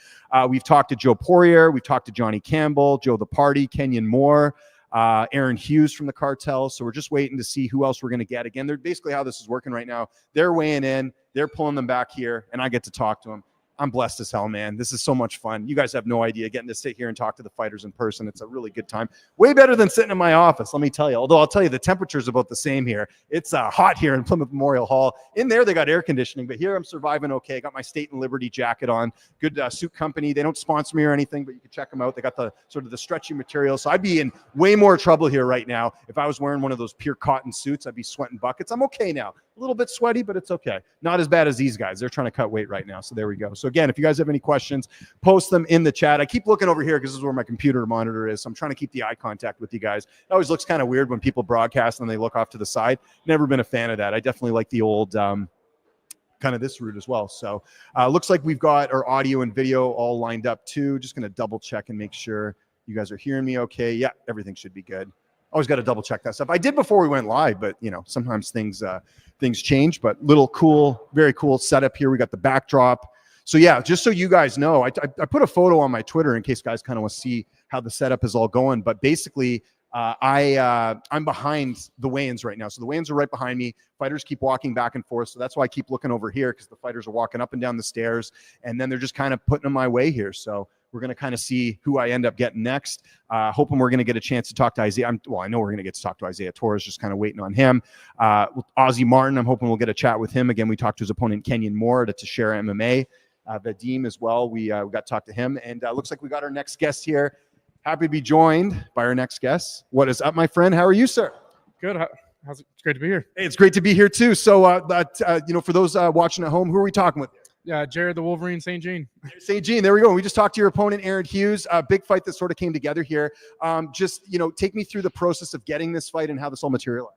we've talked to Joe Poirier. We've talked to Johnny Campbell, Joe the Party, Kenyon Moore, Aaron Hughes from the cartel. So we're just waiting to see who else we're going to get. Again, they're basically how this is working right now. They're weighing in. They're pulling them back here, and I get to talk to them. I'm blessed as hell, man. This is so much fun. You guys have no idea getting to sit here and talk to the fighters in person. It's a really good time. Way better than sitting in my office, let me tell you. Although I'll tell you, the temperature's about the same here. It's hot here in Plymouth Memorial Hall. In there, they got air conditioning, but here I'm surviving okay. I got my State and Liberty jacket on. Good suit company. They don't sponsor me or anything, but you can check them out. They got the sort of the stretchy material. So I'd be in way more trouble here right now. If I was wearing one of those pure cotton suits, I'd be sweating buckets. I'm okay now. A little bit sweaty, but it's okay. Not as bad as these guys. They're trying to cut weight right now. So there we go. So again, if you guys have any questions, post them in the chat. I keep looking over here because this is where my computer monitor is. So I'm trying to keep the eye contact with you guys. It always looks kind of weird when people broadcast and they look off to the side. Never been a fan of that. I definitely like the old kind of this route as well. So looks like we've got our audio and video all lined up too. Just going to double check and make sure you guys are hearing me okay. Yeah, everything should be good. Always got to double check that stuff. I did before we went live, but sometimes things change. But very cool setup here. We got the backdrop. So yeah, just so you guys know, I put a photo on my Twitter in case guys kind of want to see how the setup is all going. But basically, I'm behind the weigh-ins right now. So the weigh-ins are right behind me. Fighters keep walking back and forth. So that's why I keep looking over here, because the fighters are walking up and down the stairs, and then they're just kind of putting them my way here. So we're going to kind of see who I end up getting next. Hoping we're going to get a chance to talk to Isaiah. I know we're going to get to talk to Isaiah Torres, just kind of waiting on him. Ozzy Martin, I'm hoping we'll get a chat with him. Again, we talked to his opponent, Kenyon Moore, to share MMA. Vadim as well. We got to talk to him. And looks like we got our next guest here. Happy to be joined by our next guest. What is up, my friend? How are you, sir? Good. How's it? It's great to be here. Hey, it's great to be here too. So, for those watching at home, who are we talking with? Yeah, Jared the Wolverine St. Jean. St. Jean, there we go. We just talked to your opponent, Aaron Hughes. A big fight that sort of came together here. Take me through the process of getting this fight and how this all materialized.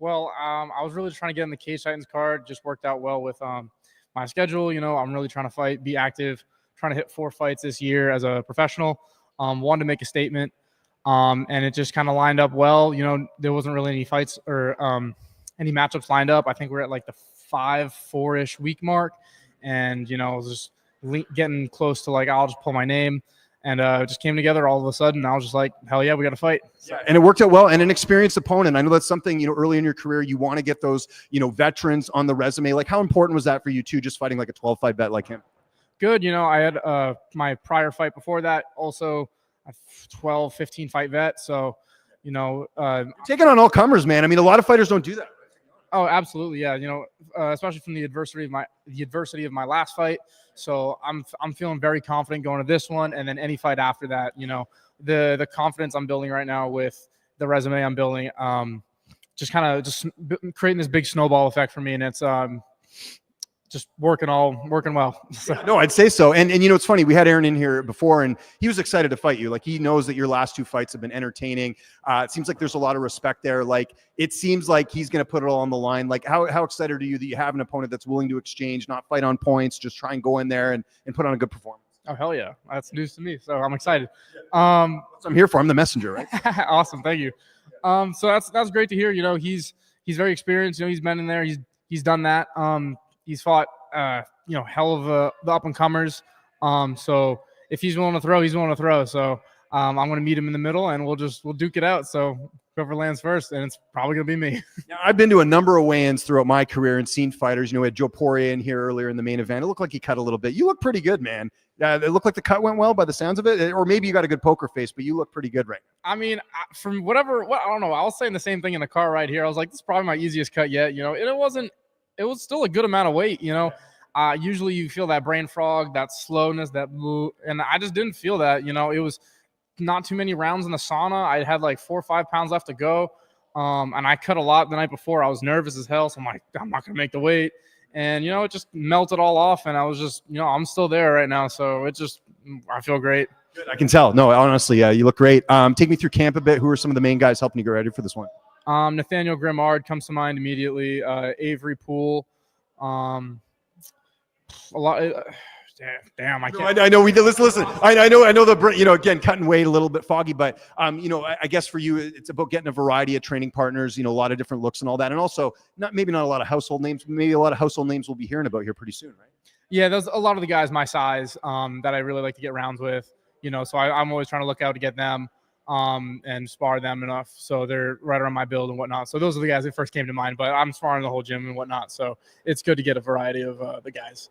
Well, I was really trying to get in the Cage Titans card. Just worked out well with my schedule. I'm really trying to fight, be active, trying to hit 4 fights this year as a professional. Wanted to make a statement, and it just kind of lined up well. There wasn't really any fights or any matchups lined up. I think we're at like the 5-4-ish week mark, and I was just getting close to like, I'll just pull my name, and it just came together all of a sudden. I was just like, hell yeah, we got to fight. Yeah, and it worked out well. And an experienced opponent. I know that's something, early in your career, you want to get those, veterans on the resume. Like, how important was that for you too, just fighting like a 12-fight vet like him? Good. I had my prior fight before that, also a 12, 15 fight vet. So, taking on all comers, man. I mean, a lot of fighters don't do that. Oh, absolutely. Yeah. Especially from the adversity of my last fight. So I'm feeling very confident going to this one. And then any fight after that, the confidence I'm building right now with the resume I'm building, just creating this big snowball effect for me. And it's, just working well. Yeah, no, I'd say so. And it's funny, we had Aaron in here before, and he was excited to fight you. Like, he knows that your last 2 fights have been entertaining. It seems like there's a lot of respect there. Like, it seems like he's going to put it all on the line. Like, how excited are you that you have an opponent that's willing to exchange, not fight on points, just try and go in there and put on a good performance? Oh, hell yeah. That's news to me. So I'm excited. That's what I'm here for. I'm the messenger, right? Awesome. Thank you. So that's great to hear. He's very experienced. He's been in there. He's done that. He's fought, hell of the up-and-comers. So if he's willing to throw, he's willing to throw. So I'm going to meet him in the middle, and we'll duke it out. So whoever lands first, and it's probably going to be me. Now, I've been to a number of weigh-ins throughout my career and seen fighters. We had Joe Poirier in here earlier in the main event. It looked like he cut a little bit. You look pretty good, man. It looked like the cut went well by the sounds of it. Or maybe you got a good poker face, but you look pretty good right now. I mean, from I don't know. I was saying the same thing in the car right here. I was like, this is probably my easiest cut yet. And it was still a good amount of weight, Usually you feel that brain fog, that slowness, and I just didn't feel that. It was not too many rounds in the sauna. I had like 4 or 5 pounds left to go, and I cut a lot the night before. I was nervous as hell, so I'm like, I'm not gonna make the weight, and it just melted all off, and I was just, I'm still there right now, so I feel great. Good, I can tell. No, honestly, you look great. Take me through camp a bit. Who are some of the main guys helping you get ready for this one? Nathaniel Grimard comes to mind immediately. Avery Poole. A lot. Damn, I can't. I know we did. Listen. I know the, again, cutting weight a little bit foggy, but I guess for you, it's about getting a variety of training partners. A lot of different looks and all that, and also maybe not a lot of household names. But maybe a lot of household names we'll be hearing about here pretty soon, right? Yeah, there's a lot of the guys my size that I really like to get rounds with. So I'm always trying to look out to get them and spar them enough so they're right around my build and whatnot. So those are the guys that first came to mind. But I'm sparring the whole gym and whatnot, so it's good to get a variety of the guys.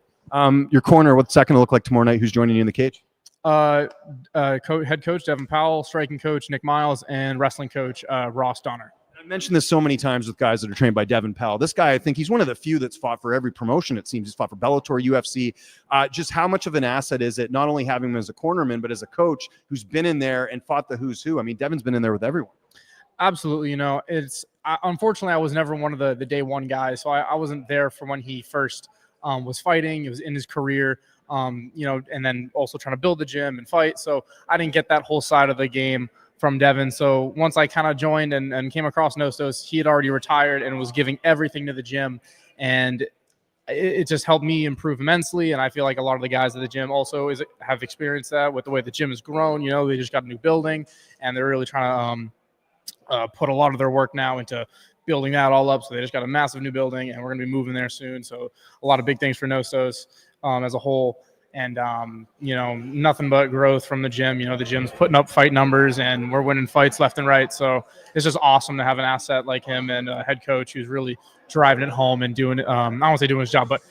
Your corner, what's that going to look like tomorrow night? Who's joining you in the cage? Head coach Devin Powell, striking coach Nick Miles, and wrestling coach Ross Donner. I mentioned this so many times with guys that are trained by Devin Powell. This guy, I think he's one of the few that's fought for every promotion. It seems he's fought for Bellator, UFC. Just how much of an asset is it not only having him as a cornerman, but as a coach who's been in there and fought the who's who? I mean, Devin's been in there with everyone. Absolutely. Unfortunately, I was never one of the day one guys, so I wasn't there for when he first was fighting. It was in his career, and then also trying to build the gym and fight. So I didn't get that whole side of the game from Devin. So once I kind of joined and came across Nostos, he had already retired and was giving everything to the gym. And it just helped me improve immensely. And I feel like a lot of the guys at the gym also have experienced that with the way the gym has grown. They just got a new building and they're really trying to put a lot of their work now into building that all up. So they just got a massive new building and we're going to be moving there soon. So a lot of big things for Nostos as a whole. And, nothing but growth from the gym. The gym's putting up fight numbers and we're winning fights left and right. So it's just awesome to have an asset like him and a head coach who's really driving it home and doing it. I don't want to say doing his job, but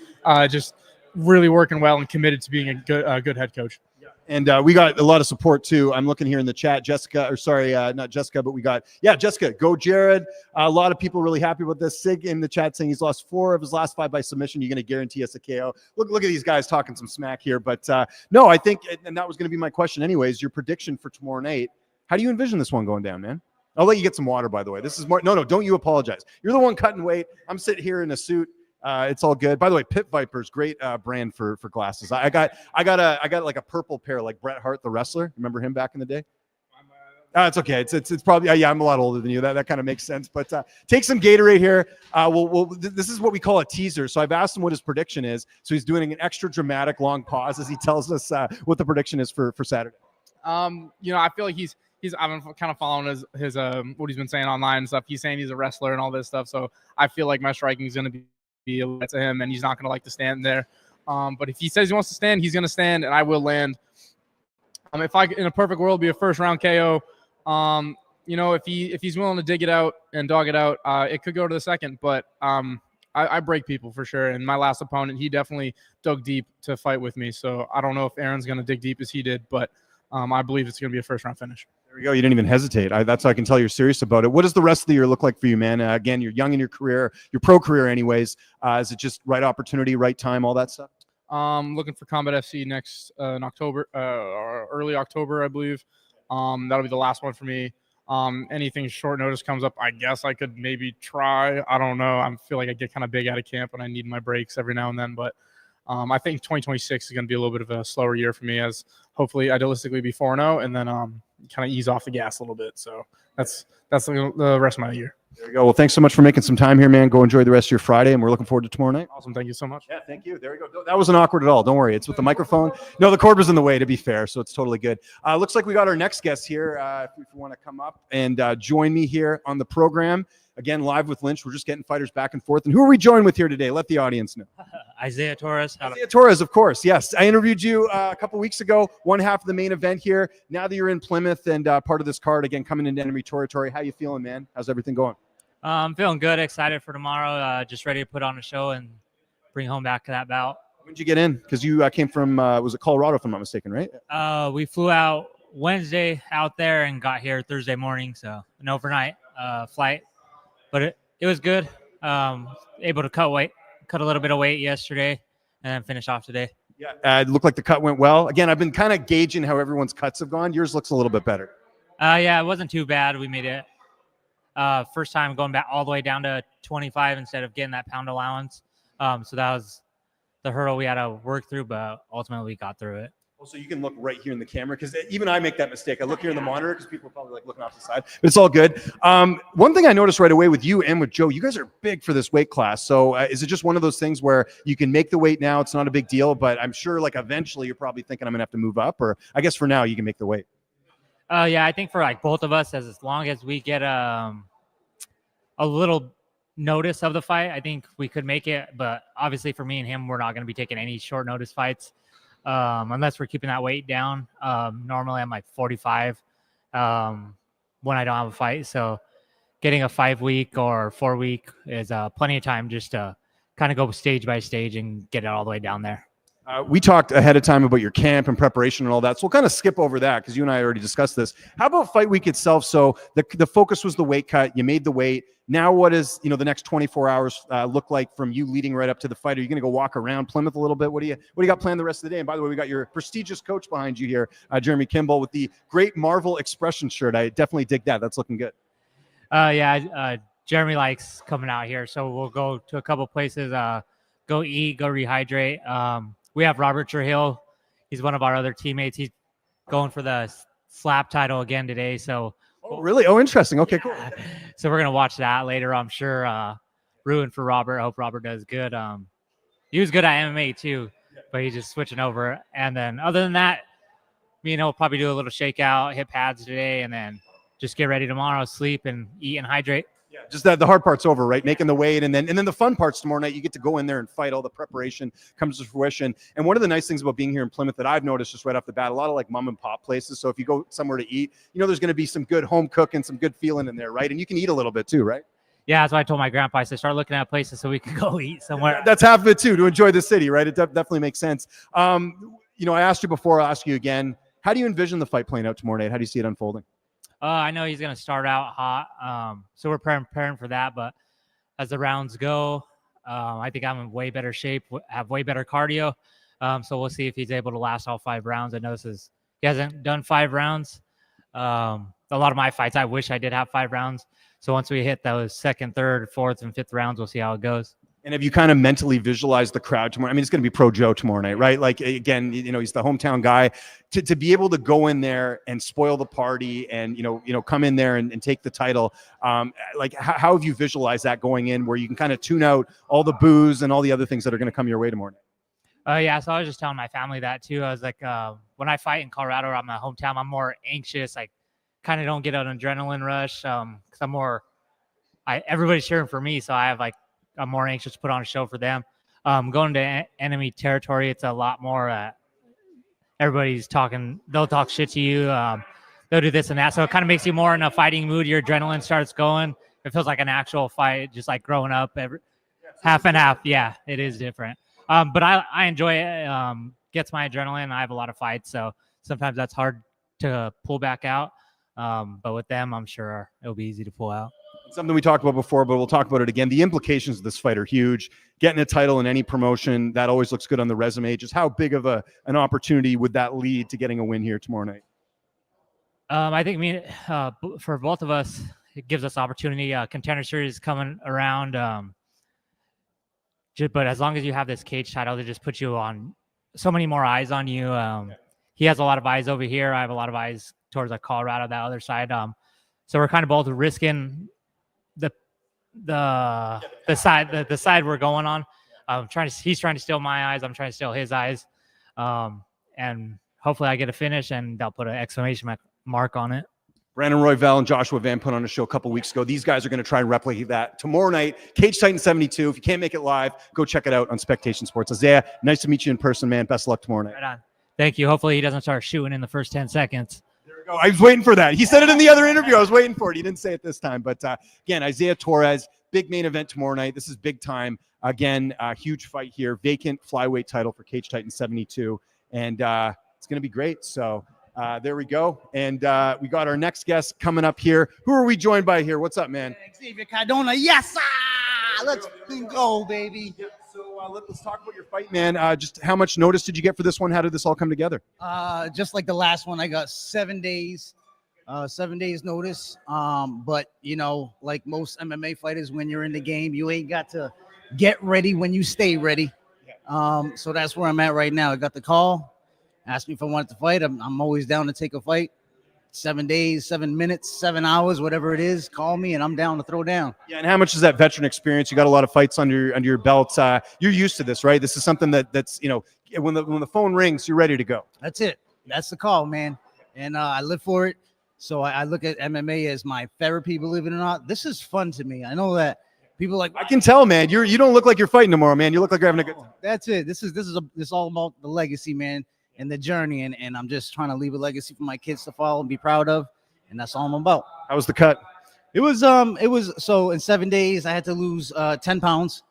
just really working well and committed to being a good head coach. And we got a lot of support too. I'm looking here in the chat, not Jessica, but we got, Jessica, go Jared. A lot of people really happy with this. Sig in the chat saying he's lost 4 of his last 5 by submission. You're going to guarantee us a KO. Look at these guys talking some smack here. But no, I think, and that was going to be my question anyways, your prediction for tomorrow night. How do you envision this one going down, man? I'll let you get some water, by the way. This is more, no, don't you apologize. You're the one cutting weight. I'm sitting here in a suit. It's all good. By the way, Pit Viper's great brand for glasses. I got like a purple pair, like Bret Hart, the wrestler. Remember him back in the day? It's okay. It's probably I'm a lot older than you. That kind of makes sense. But take some Gatorade here. This is what we call a teaser. So I've asked him what his prediction is. So he's doing an extra dramatic long pause as he tells us what the prediction is for Saturday. I feel like I've been kind of following his what he's been saying online and stuff. He's saying he's a wrestler and all this stuff. So I feel like my striking is going to be to him and he's not going to like to stand there. But if he says he wants to stand, he's going to stand and I will land. If I in a perfect world be a first round KO, if he's willing to dig it out and dog it out, it could go to the second. But I break people for sure. And my last opponent, he definitely dug deep to fight with me. So I don't know if Aaron's going to dig deep as he did, but I believe it's going to be a first round finish. There we go. You didn't even hesitate. That's how I can tell you're serious about it. What does the rest of the year look like for you, man? Again, you're young in your career, your pro career anyways. Is it just right opportunity, right time, all that stuff? Looking for Combat FC next in October, or early October, I believe. That'll be the last one for me. Anything short notice comes up, I guess I could maybe try. I don't know. I feel like I get kind of big out of camp and I need my breaks every now and then, but I think 2026 is going to be a little bit of a slower year for me, as hopefully idealistically be 4-0 and then kind of ease off the gas a little bit. So that's the rest of my year. There you go. Well, thanks so much for making some time here, man. Go enjoy the rest of your Friday, and we're looking forward to tomorrow night. Awesome. Thank you so much. Yeah, thank you. There we go. That wasn't awkward at all. Don't worry. It's with the microphone. No, the cord was in the way, to be fair, so it's totally good. Looks like we got our next guest here. If you want to come up and join me here on the program. Again, live with Lynch. We're just getting fighters back and forth. And who are we joined with here today? Let the audience know. Isaiah Torres. Isaiah Torres, of course. Yes. I interviewed you a couple weeks ago, one half of the main event here. Now that you're in Plymouth and part of this card, again, coming into enemy territory, how you feeling, man? How's everything going? I'm feeling good, excited for tomorrow. Just ready to put on a show and bring home back to that bout. When did you get in? Because you came from, was it Colorado, if I'm not mistaken, right? We flew out Wednesday out there and got here Thursday morning, so an overnight flight. But it was good. Able to cut a little bit of weight yesterday, and then finish off today. Yeah, it looked like the cut went well. Again, I've been kind of gauging how everyone's cuts have gone. Yours looks a little bit better. Yeah, it wasn't too bad. We made it first time going back all the way down to 25 instead of getting that pound allowance. So that was the hurdle we had to work through, but ultimately we got through it. So you can look right here in the camera, because even I make that mistake. I look here in the monitor because people are probably like looking off the side, but it's all good. One thing I noticed right away with you and with Joe, you guys are big for this weight class. So is it just one of those things where you can make the weight now? It's not a big deal, but I'm sure like eventually you're probably thinking I'm going to have to move up, or I guess for now you can make the weight. Yeah, I think for like both of us, as long as we get a little notice of the fight, I think we could make it. But obviously for me and him, we're not going to be taking any short notice fights. Unless we're keeping that weight down. Normally I'm like 45 when I don't have a fight. So getting a 5-week or 4-week is plenty of time just to kind of go stage by stage and get it all the way down there. We talked ahead of time about your camp and preparation and all that. So we'll kind of skip over that because you and I already discussed this. How about fight week itself? So the focus was the weight cut. You made the weight. Now what is, the next 24 hours look like from you leading right up to the fight? Are you going to go walk around Plymouth a little bit? What do you got planned the rest of the day? And by the way, we got your prestigious coach behind you here, Jeremy Kimball, with the great Marvel expression shirt. I definitely dig that. That's looking good. Jeremy likes coming out here. So we'll go to a couple places, go eat, go rehydrate. We have Robert Trujillo. He's one of our other teammates. He's going for the slap title again today. So, really? Oh, interesting. Okay, cool. So we're gonna watch that later. I'm sure. Rooting for Robert. I hope Robert does good. He was good at MMA too, but he's just switching over. And then other than that, me and he'll probably do a little shakeout, hit pads today, and then just get ready tomorrow, sleep and eat and hydrate. Yeah, just that the hard part's over, right? Making the weight, and then the fun part's tomorrow night. You get to go in there and fight. All the preparation comes to fruition. And one of the nice things about being here in Plymouth that I've noticed just right off the bat, a lot of like mom and pop places. So if you go somewhere to eat, there's going to be some good home cooking, some good feeling in there, right? And you can eat a little bit too, right? Yeah, that's why I told my grandpa, I said, start looking at places so we can go eat somewhere. That's half of it too, to enjoy the city, right? It definitely makes sense. I asked you before, I'll ask you again. How do you envision the fight playing out tomorrow night? How do you see it unfolding? I know he's going to start out hot, so we're preparing for that. But as the rounds go, I think I'm in way better shape, have way better cardio. So we'll see if he's able to last all 5 rounds. I know he hasn't done 5 rounds. A lot of my fights, I wish I did have 5 rounds. So once we hit those 2nd, 3rd, 4th, and 5th rounds, we'll see how it goes. And have you kind of mentally visualized the crowd tomorrow? I mean, it's going to be Pro Joe tomorrow night, right? Like, again, he's the hometown guy. To be able to go in there and spoil the party and, come in there and take the title, how have you visualized that going in where you can kind of tune out all the booze and all the other things that are going to come your way tomorrow night? Yeah, so I was just telling my family that too. I was like, when I fight in Colorado, I'm my hometown, I'm more anxious. I kind of don't get an adrenaline rush because everybody's cheering for me, so I'm more anxious to put on a show for them. Going to enemy territory, it's a lot more. Everybody's talking. They'll talk shit to you. They'll do this and that. So it kind of makes you more in a fighting mood. Your adrenaline starts going. It feels like an actual fight, just like growing up. Half and half. Yeah, it is different. But I enjoy it. Gets my adrenaline. I have a lot of fights, so sometimes that's hard to pull back out. But with them, I'm sure it'll be easy to pull out. Something we talked about before, but we'll talk about it again. The implications of this fight are huge. Getting a title in any promotion, that always looks good on the resume. Just how big of an opportunity would that lead to getting a win here tomorrow night? I think for both of us, it gives us opportunity. Contender Series coming around. But as long as you have this cage title, they just put you on so many more eyes on you. He has a lot of eyes over here. I have a lot of eyes towards Colorado, that other side. So we're kind of both risking the side we're going on. He's trying to steal my eyes. I'm trying to steal his eyes. And hopefully I get a finish and they'll put an exclamation mark on it. Brandon Royval and Joshua Van put on a show a couple weeks ago. These guys are going to try and replicate that tomorrow night. Cage Titan 72. If you can't make it live, go check it out on Spectation Sports. Isaiah, nice to meet you in person, man. Best of luck tomorrow night. Right on. Thank you. Hopefully he doesn't start shooting in the first 10 seconds. Go. I was waiting for that. He said it in the other interview. I was waiting for it. He didn't say it this time. But again, Isaiah Torres, big main event tomorrow night. This is big time. Again, huge fight here. Vacant flyweight title for Cage Titan 72. And it's going to be great. So there we go. And we got our next guest coming up here. Who are we joined by here? What's up, man? Xavier Cardona. Yes, sir. Let's go, baby. Yeah, so let's talk about your fight, man. Just how much notice did you get for this one? How did this all come together? Just like the last one, I got 7 days. 7 days notice. But like most MMA fighters, when you're in the game, you ain't got to get ready when you stay ready. So that's where I'm at right now. I got the call, ask me if I wanted to fight. I'm always down to take a fight. 7 days, 7 minutes, 7 hours, whatever it is. Call me, and I'm down to throw down. Yeah, and how much is that veteran experience? You got a lot of fights under your belt. You're used to this, right? This is something that's when the phone rings, you're ready to go. That's it. That's the call, man. And I live for it. So I look at MMA as my therapy, believe it or not. This is fun to me. I know that people like, I can tell, man. You don't look like you're fighting tomorrow, man. You look like you're having a good time. that's it. This is all about the legacy, man, and the journey. And I'm just trying to leave a legacy for my kids to follow and be proud of. And that's all I'm about. How was the cut? It was so in 7 days I had to lose 10 pounds.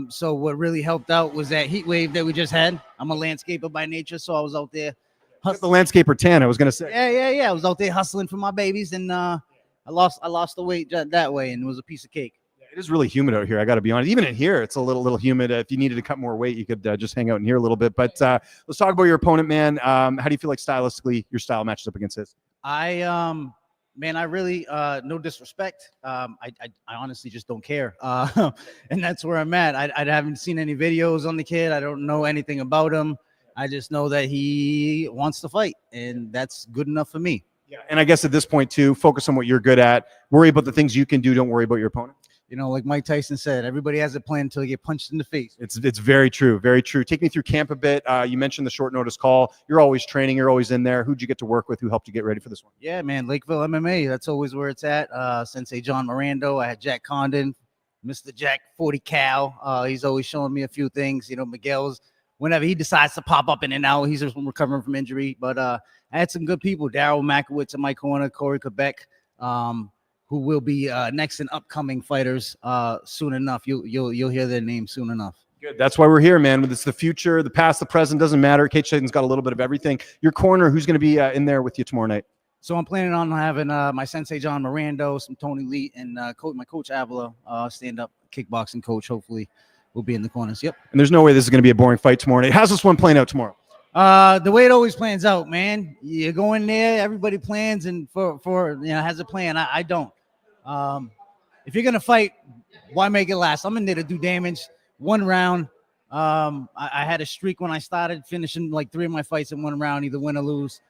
So what really helped out was that heat wave that we just had. I'm a landscaper by nature, so I was out there. The landscaper tan, I was gonna say. Yeah. I was out there hustling for my babies, and I lost the weight that way, and it was a piece of cake. It is really humid out here. I got to be honest. Even in here, it's a little humid. If you needed to cut more weight, you could just hang out in here a little bit. But let's talk about your opponent, man. How do you feel like stylistically your style matches up against his? Man, I really no disrespect. I honestly just don't care, and that's where I'm at. I haven't seen any videos on the kid. I don't know anything about him. I just know that he wants to fight, and that's good enough for me. Yeah, and I guess at this point too, focus on what you're good at. Worry about the things you can do. Don't worry about your opponent. Like Mike Tyson said, everybody has a plan until they get punched in the face. It's very true, very true. Take me through camp a bit. You mentioned the short notice call. You're always training. You're always in there. Who'd you get to work with? Who helped you get ready for this one? Yeah, man, Lakeville MMA. That's always where it's at. Sensei John Mirando. I had Jack Condon, Mr. Jack 40 Cal. He's always showing me a few things. Miguel's whenever he decides to pop up in and out, he's just recovering from injury. But I had some good people. Daryl Makowitz in my corner, Corey Quebec. Who will be next in upcoming fighters soon enough. You'll hear their name soon enough. Good. That's why we're here, man. It's the future, the past, the present, doesn't matter. Cage Titan's got a little bit of everything. Your corner, who's going to be in there with you tomorrow night? So I'm planning on having my sensei John Mirando, some Tony Lee, and my coach Avila, stand-up kickboxing coach. Hopefully, will be in the corners. Yep. And there's no way this is going to be a boring fight tomorrow night. How's this one playing out tomorrow? The way it always plans out, man. You go in there, everybody plans and for has a plan. I don't. If you're gonna fight, why make it last? I'm in there to do damage. One round. I had a streak when I started, finishing like 3 of my fights in 1 round, either win or lose.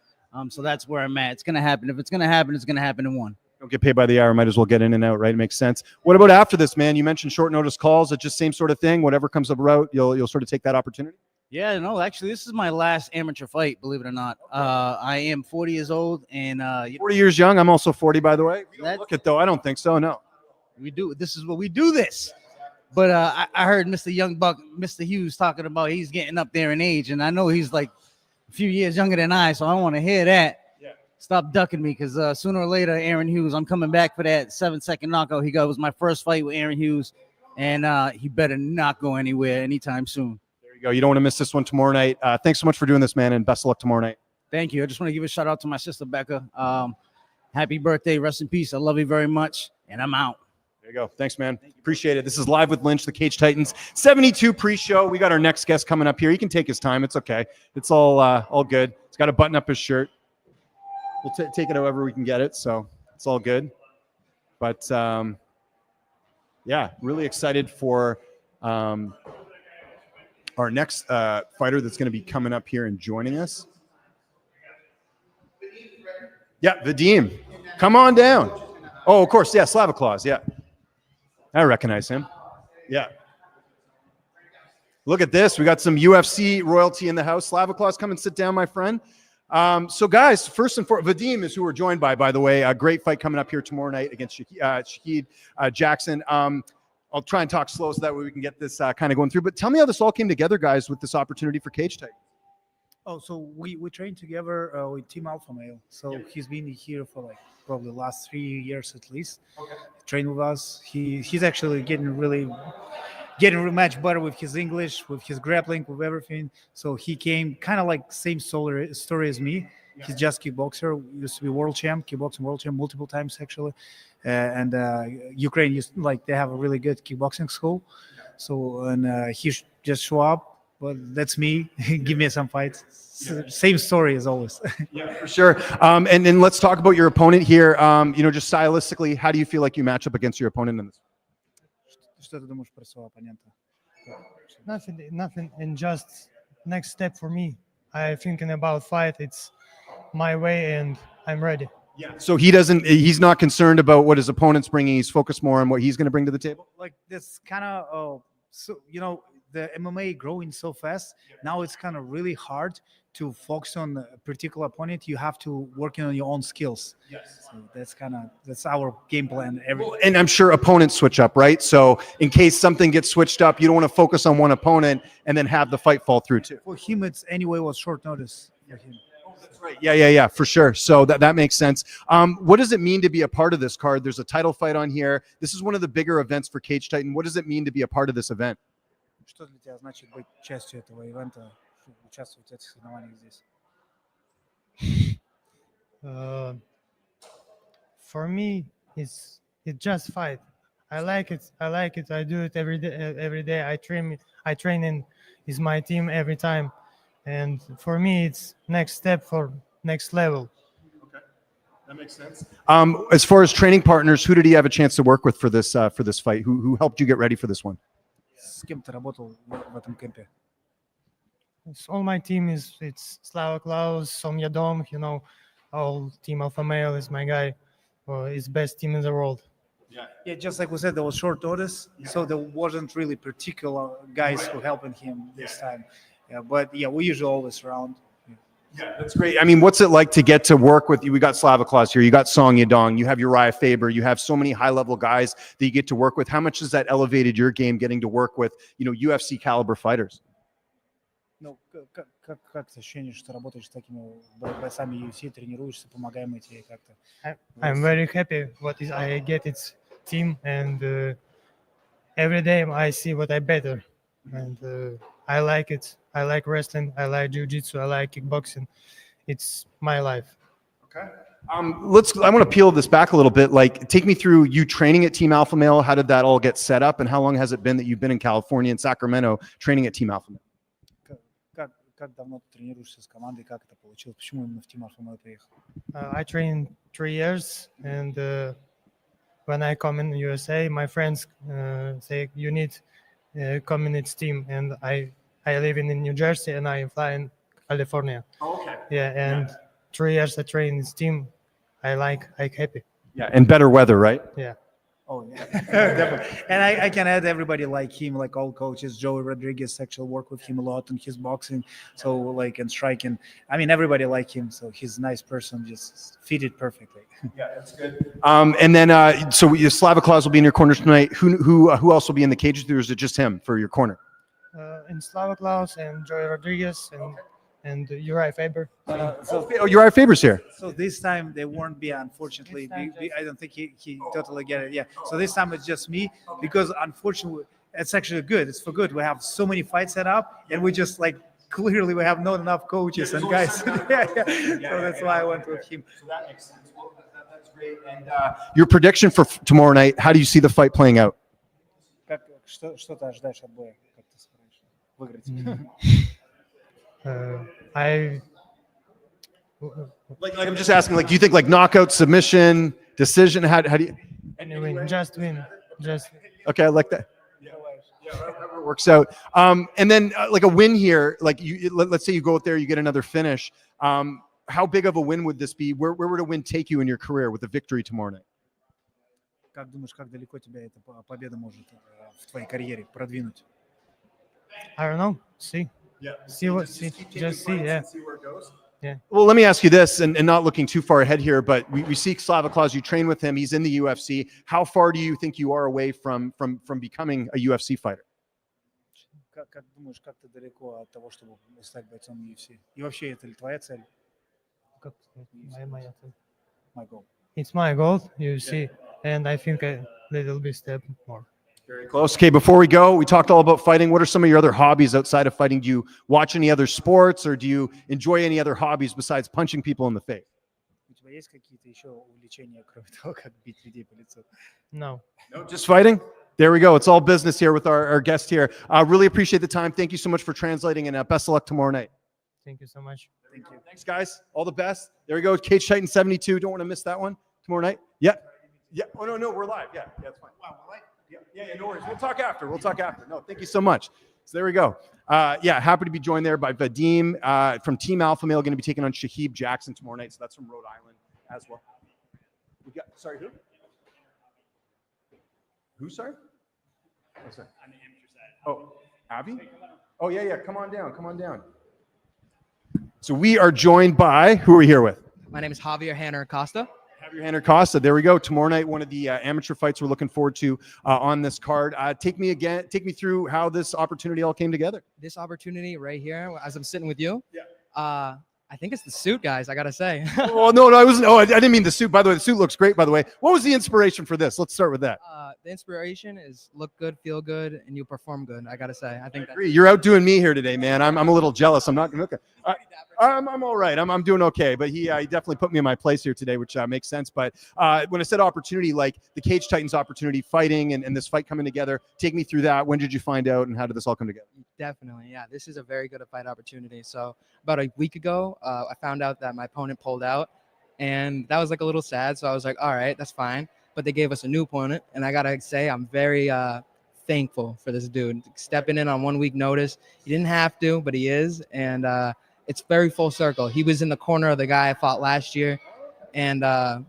So that's where I'm at. It's gonna happen. If it's gonna happen, it's gonna happen in 1. Don't get paid by the hour. Might as well get in and out, right? It makes sense. What about after this, man? You mentioned short notice calls. It's just same sort of thing. Whatever comes up route, you'll sort of take that opportunity. Yeah, no, actually, this is my last amateur fight, believe it or not. I am 40 years old, and 40 years young. I'm also 40, by the way. That- Look at though. I don't think so. No. we do. This is what we do. This, but I heard Mr. Young Buck, Mr. Hughes, talking about he's getting up there in age, and I know he's like a few years younger than I, so I want to hear that. Yeah. Stop ducking me, because sooner or later, Aaron Hughes, I'm coming back for that 7-second knockout. It was my first fight with Aaron Hughes, and he better not go anywhere anytime soon. There you go. You don't want to miss this one tomorrow night. Thanks so much for doing this, man, and best of luck tomorrow night. Thank you. I just want to give a shout out to my sister Becca. Happy birthday. Rest in peace. I love you very much, and I'm out. There you go. Thanks, man. Appreciate it. This is Live with Lynch, the Cage Titans 72 pre-show. We got our next guest coming up here. He can take his time. It's okay. It's all good. He's got to button up his shirt. We'll take it however we can get it, so it's all good. But yeah, really excited for our next fighter that's going to be coming up here and joining us. Yeah, Vadim, come on down. Oh, of course, yeah, Slaviclaus, yeah. I recognize him. Yeah. Look at this. We got some UFC royalty in the house. Slaviclaus, come and sit down, my friend. So, guys, first and foremost, Vadim is who we're joined by the way. A great fight coming up here tomorrow night against Shahid Jackson. I'll try and talk slow so that way we can get this kind of going through. But tell me how this all came together, guys, with this opportunity for Cage Titan. Oh, so we trained together with Team Alpha Male. So he's been here for like probably the last 3 years at least. Okay. Trained with us. He's actually getting much better with his English, with his grappling, with everything. So he came kind of like same story as me. Yeah. He's just kickboxer. Used to be world champ, kickboxing world champ multiple times actually. And Ukraine they have a really good kickboxing school. So he just show up. But that's me. Give me some fights. Same story as always. Yeah, for sure. And then let's talk about your opponent here. Just stylistically, how do you feel like you match up against your opponent in this? Nothing. And just next step for me. I thinking about fight. It's my way, and I'm ready. Yeah. So he's not concerned about what his opponent's bringing. He's focused more on what he's going to bring to the table. Like this kind of so the MMA growing so fast now, it's kind of really hard to focus on a particular opponent. You have to work on your own skills. Yes. So that's our game plan. And I'm sure opponents switch up, right? So in case something gets switched up, you don't want to focus on one opponent and then have the fight fall through too. For him, it's anyway was short notice for him. That's right. Yeah, for sure. So that makes sense. What does it mean to be a part of this card? There's a title fight on here. This is one of the bigger events for Cage Titan. What does it mean to be a part of this event? Что для тебя значит быть частью этого ивента, участвовать в этих соревнованиях здесь? For me, it's just fight. I like it. I do it every day. I train in is my team every time, and for me, it's next step for next level. Okay, that makes sense. As far as training partners, who did he have a chance to work with for this fight? Who helped you get ready for this one? С кем ты работал в этом кемпе? All my team it's Slava Klaus, Somya Dom, all team Alpha Male is my guy. It's best team in the world. Yeah, just like we said, there was short notice, so there wasn't really particular guys who helping him this time. Yeah, but yeah, we usually always around. Yeah, that's great. I mean, what's it like to get to work with you? We got Slava Klaus here. You got Song Yadong. You have Uriah Faber. You have so many high-level guys that you get to work with. How much has that elevated your game getting to work with, UFC caliber fighters? Ну, как ты ощущение, что работаешь с такими бойцами UFC, тренируешься, помогаем им тебе как-то? I'm very happy I get its team, and every day I see what I better, and I like it. I like wrestling. I like jiu-jitsu. I like kickboxing. It's my life. Okay. I want to peel this back a little bit. Like, take me through you training at Team Alpha Male. How did that all get set up, and how long has it been that you've been in California and Sacramento training at Team Alpha Male? Как давно ты тренируешься с командой? Как это получилось? Почему именно в Team Alpha Male приехал? I trained 3 years, and when I come in USA, my friends say you need come in its team, and I live in New Jersey and I fly in California. Okay. Yeah, and 3 years I train in this team. I'm happy. Yeah, and better weather, right? Yeah. Oh yeah, definitely. And I can add everybody like him, like all coaches. Joey Rodriguez actually work with him a lot on his boxing, so like and striking. I mean, everybody like him, so he's a nice person, just fit it perfectly. Yeah, that's good. And then so Slava Klaus will be in your corner tonight. Who else will be in the cage with you, or is it just him for your corner? And Slava Klaus and Joey Rodriguez and Uriah Faber. Uriah Faber's here. So this time they won't be, unfortunately. I don't think he totally get it. Yeah. So this time it's just me, because unfortunately it's actually good. It's for good. We have so many fights set up, and we just like clearly we have not enough coaches and guys. So that's why I went with him. So that makes sense. Well, that's great. And your prediction for tomorrow night? How do you see the fight playing out? Что ты ожидаешь от боя? Как ты собираешься выиграть? Like I'm just asking, like, do you think like knockout, submission, decision? How do you? Win. Just win. Okay, I like that. Yeah, however it works out. And then like a win here, like let's say you go out there, you get another finish. How big of a win would this be? Where would a win take you in your career with a victory tomorrow night? Как думаешь, как далеко тебя эта победа может в твоей карьере продвинуть? I don't know. See. Yeah. See. Just see. Yeah. See where it goes. Yeah. Well, let me ask you this, and not looking too far ahead here, but we see Slava Klaus. You train with him. He's in the UFC. How far do you think you are away from becoming a UFC fighter? Как думаешь, как ты далеко от того, чтобы стать бойцом UFC? И вообще, это ли твоя цель? My goal. It's my goal, UFC, and I think a little bit step more. Very close. Okay, before we go, we talked all about fighting. What are some of your other hobbies outside of fighting? Do you watch any other sports, or do you enjoy any other hobbies besides punching people in the face? У тебя есть какие-то еще увлечения, кроме того, как бить людей по лицу? No. No, just fighting? There we go. It's all business here with our guest here. Really appreciate the time. Thank you so much for translating, and best of luck tomorrow night. Thank you so much. Thank you. Thanks, guys. All the best. There we go. Cage Titan 72. Don't want to miss that one tomorrow night. Yeah. Yeah. Oh, no, we're live. Yeah, that's fine. Wow, we're live? Yeah, no worries. We'll talk after. No, thank you so much. So there we go. Yeah, happy to be joined there by Vadim from Team Alpha Male, going to be taking on Shahib Jackson tomorrow night. So that's from Rhode Island as well. We got, sorry, who? Who, sorry? Oh, sorry. Oh, Abby? Oh, yeah. Come on down. So we are joined by, who are we here with? My name is Javier Hanner Acosta. Javier Hanner Acosta. There we go. Tomorrow night, one of the amateur fights we're looking forward to on this card. Take me through how this opportunity all came together. This opportunity right here, as I'm sitting with you, I think it's the suit, guys. I gotta say. Oh no, I wasn't. Oh, I didn't mean the suit. By the way, the suit looks great. By the way, what was the inspiration for this? Let's start with that. The inspiration is look good, feel good, and you perform good. I gotta say. I think. You're outdoing me here today, man. I'm a little jealous. I'm not gonna. Okay. I'm all right. I'm doing okay. But he definitely put me in my place here today, which makes sense. But when I said opportunity, like the Cage Titans opportunity, fighting and this fight coming together, take me through that. When did you find out, and how did this all come together? Definitely, yeah. This is a very good fight opportunity. So about a week ago, I found out that my opponent pulled out, and that was like a little sad. So I was like, all right, that's fine. But they gave us a new opponent, and I gotta say, I'm very thankful for this dude stepping in on 1 week notice. He didn't have to, but he is, and it's very full circle. He was in the corner of the guy I fought last year, and the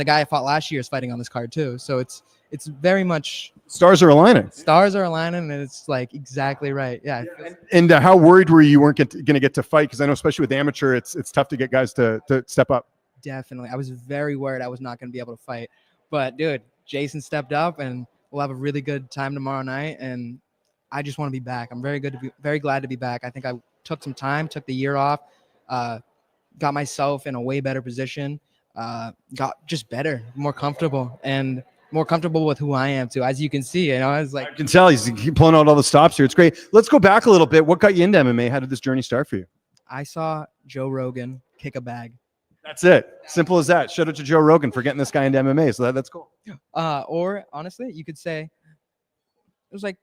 guy I fought last year is fighting on this card too. So it's very much stars are aligning. Stars are aligning, and it's like exactly right. Yeah. And how worried were you weren't going to get to fight? Because I know, especially with amateur, it's tough to get guys to step up. Definitely, I was very worried I was not going to be able to fight, but dude, Jason stepped up, and we'll have a really good time tomorrow night. And I just want to be back. I'm very glad to be back. I think I took some time, took the year off, got myself in a way better position, got just better, more comfortable, and more comfortable with who I am too. As you can see, I was like, I can tell he's pulling out all the stops here. It's great. Let's go back a little bit. What got you into MMA? How did this journey start for you? I saw Joe Rogan kick a bag. That's it. Simple as that. Shout out to Joe Rogan for getting this guy into MMA. So that's cool. Or honestly, you could say it was like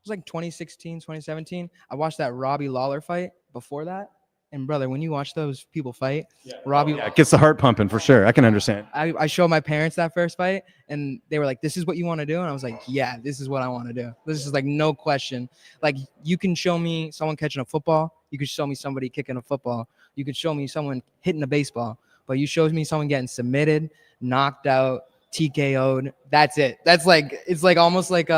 2016, 2017. I watched that Robbie Lawler fight before that. And brother, when you watch those people fight, Robbie, it gets the heart pumping for sure. I can understand. I showed my parents that first fight, and they were like, "This is what you want to do?" And I was like, "Yeah, this is what I want to do. This is like no question. Like you can show me someone catching a football, you could show me somebody kicking a football, you could show me someone hitting a baseball, but you showed me someone getting submitted, knocked out, TKO'd. That's it. That's like it's like almost like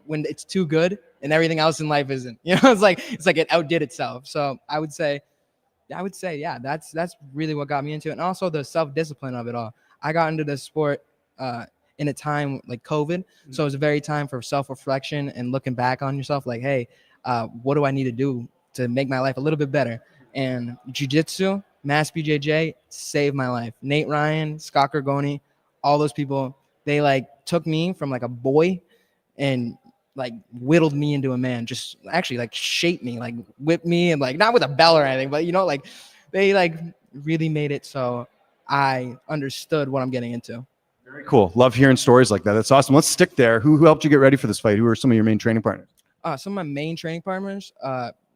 when it's too good and everything else in life isn't. You know, it's like it outdid itself. So I would say, yeah, that's really what got me into it. And also the self-discipline of it all. I got into this sport in a time like COVID. So it was a very time for self-reflection and looking back on yourself like, hey, what do I need to do to make my life a little bit better? And jiu-jitsu, Mass BJJ saved my life. Nate Ryan, Scott Gorgoni, all those people, they like took me from like a boy and like whittled me into a man, just actually like shaped me, like whipped me, and like not with a bell or anything, but you know, like they like really made it so I understood what I'm getting into. Very cool. Love hearing stories like that. That's awesome. Let's stick there. Who helped you get ready for this fight? Who are some of your main training partners? Some of my main training partners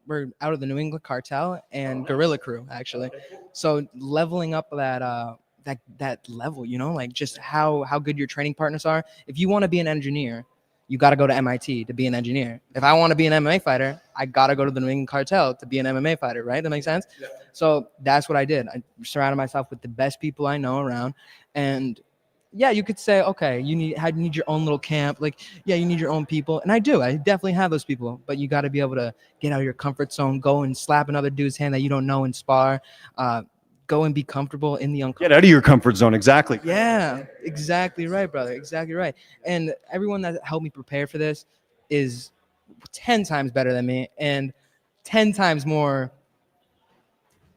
were out of the New England Cartel and Guerrilla Crew, actually. So leveling up that level, you know, like just how good your training partners are. If you want to be an engineer, you got to go to MIT to be an engineer. If I want to be an MMA fighter, I got to go to the New England Cartel to be an MMA fighter, right? That makes sense? Yeah. So that's what I did. I surrounded myself with the best people I know around. And yeah, you could say, okay, you need your own little camp. Like, yeah, you need your own people. And I do. I definitely have those people. But you got to be able to get out of your comfort zone, go and slap another dude's hand that you don't know and spar. Go and be comfortable in the uncomfortable. Get out of your comfort zone. Exactly. Yeah, exactly right, brother. Exactly right. And everyone that helped me prepare for this is 10 times better than me and 10 times more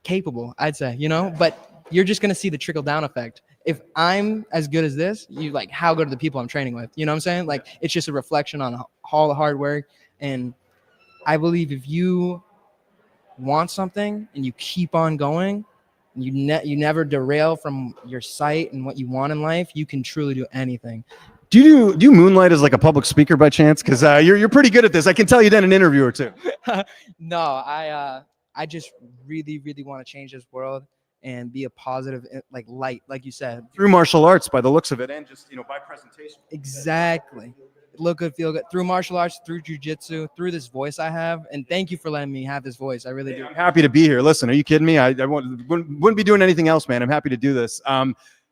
capable, I'd say, you know, but you're just going to see the trickle down effect. If I'm as good as this, you like, how good are the people I'm training with? You know what I'm saying? Like, it's just a reflection on all the hard work. And I believe if you want something and you keep on going, you never derail from your sight and what you want in life, you can truly do anything. Do you moonlight as like a public speaker by chance? Because you're pretty good at this. I can tell you done an interview or two. No, I just really, really want to change this world and be a positive like light, like you said. Through martial arts, by the looks of it, and just by presentation. Exactly. look good, feel good through martial arts, through jujitsu, through this voice I have. And thank you for letting me have this voice. I really do. I'm happy to be here. Listen, are you kidding me? I wouldn't be doing anything else, man. I'm happy to do this.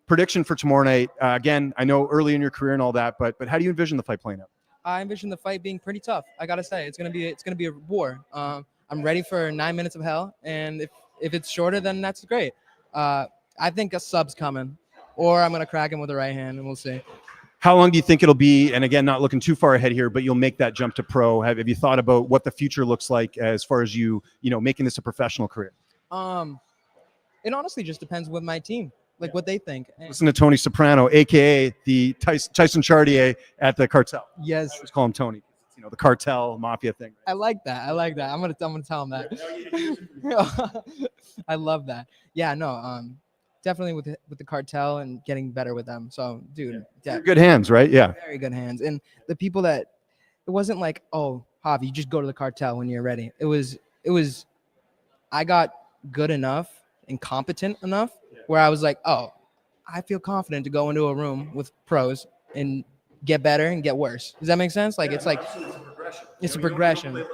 Prediction for tomorrow night. Again, I know early in your career and all that, but how do you envision the fight playing out? I envision the fight being pretty tough. I gotta say, it's gonna be a war. I'm ready for 9 minutes of hell, and if it's shorter, then that's great. I think a sub's coming, or I'm gonna crack him with the right hand, and we'll see. How long do you think it'll be? And again, not looking too far ahead here, but you'll make that jump to pro. Have you thought about what the future looks like as far as you making this a professional career? It honestly just depends with my team, like what they think. Listen to Tony Soprano, aka the Tyson Chartier at the Cartel. Yes, let's call him Tony. The cartel mafia thing. I like that. I'm gonna tell him that. I love that. Yeah, no, definitely with the cartel and getting better with them. So, dude, good hands, right? Yeah, very good hands. And the people that it wasn't like, oh, Javi, you just go to the cartel when you're ready. It was. I got good enough and competent enough where I was like, oh, I feel confident to go into a room with pros and get better and get worse. Does that make sense? Like it's like it's a progression.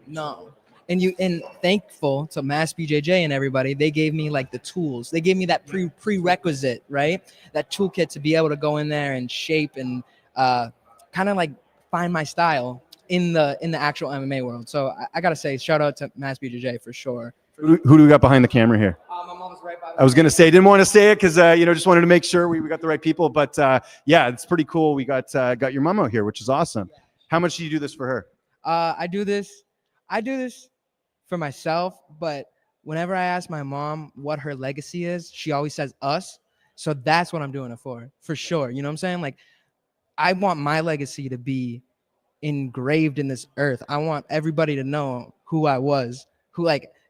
No. And thankful to Mass BJJ and everybody, they gave me like the tools. They gave me that prerequisite, right? That toolkit to be able to go in there and shape and kind of like find my style in the actual MMA world. So I gotta say, shout out to Mass BJJ for sure. Who do we got behind the camera here? My mom's right by I was going to say, didn't want to say it because, just wanted to make sure we got the right people. But yeah, it's pretty cool. We got your mom out here, which is awesome. Yeah. How much do you do this for her? I do this for myself. But whenever I ask my mom what her legacy is, she always says us. So that's what I'm doing it for sure. You know what I'm saying? Like, I want my legacy to be engraved in this earth. I want everybody to know who I was,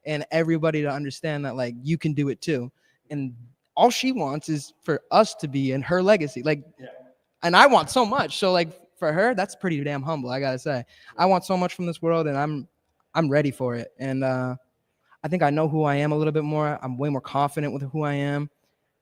and everybody to understand that like you can do it too. And all she wants is for us to be in her legacy. And I want so much. So like for her, that's pretty damn humble, I gotta say. I want so much from this world, and I'm ready for it. And I think I know who I am a little bit more. I'm way more confident with who I am.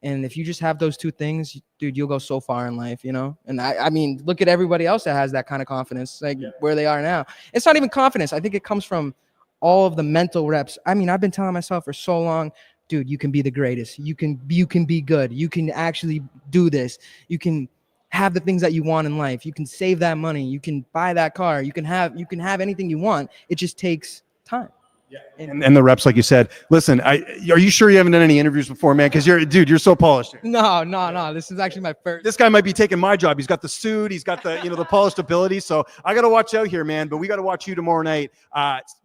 And if you just have those two things, dude, you'll go so far in life, And I mean, look at everybody else that has that kind of confidence, where they are now. It's not even confidence. I think it comes from all of the mental reps. I mean, I've been telling myself for so long, dude, you can be the greatest. You can be good. You can actually do this. You can have the things that you want in life. You can save that money. You can buy that car. You can have anything you want. It just takes time. Yeah. And the reps, like you said, listen, are you sure you haven't done any interviews before, man? Because you're so polished. No. This is actually my first. This guy might be taking my job. He's got the suit. He's got the, the polished ability. So I got to watch out here, man. But we got to watch you tomorrow night.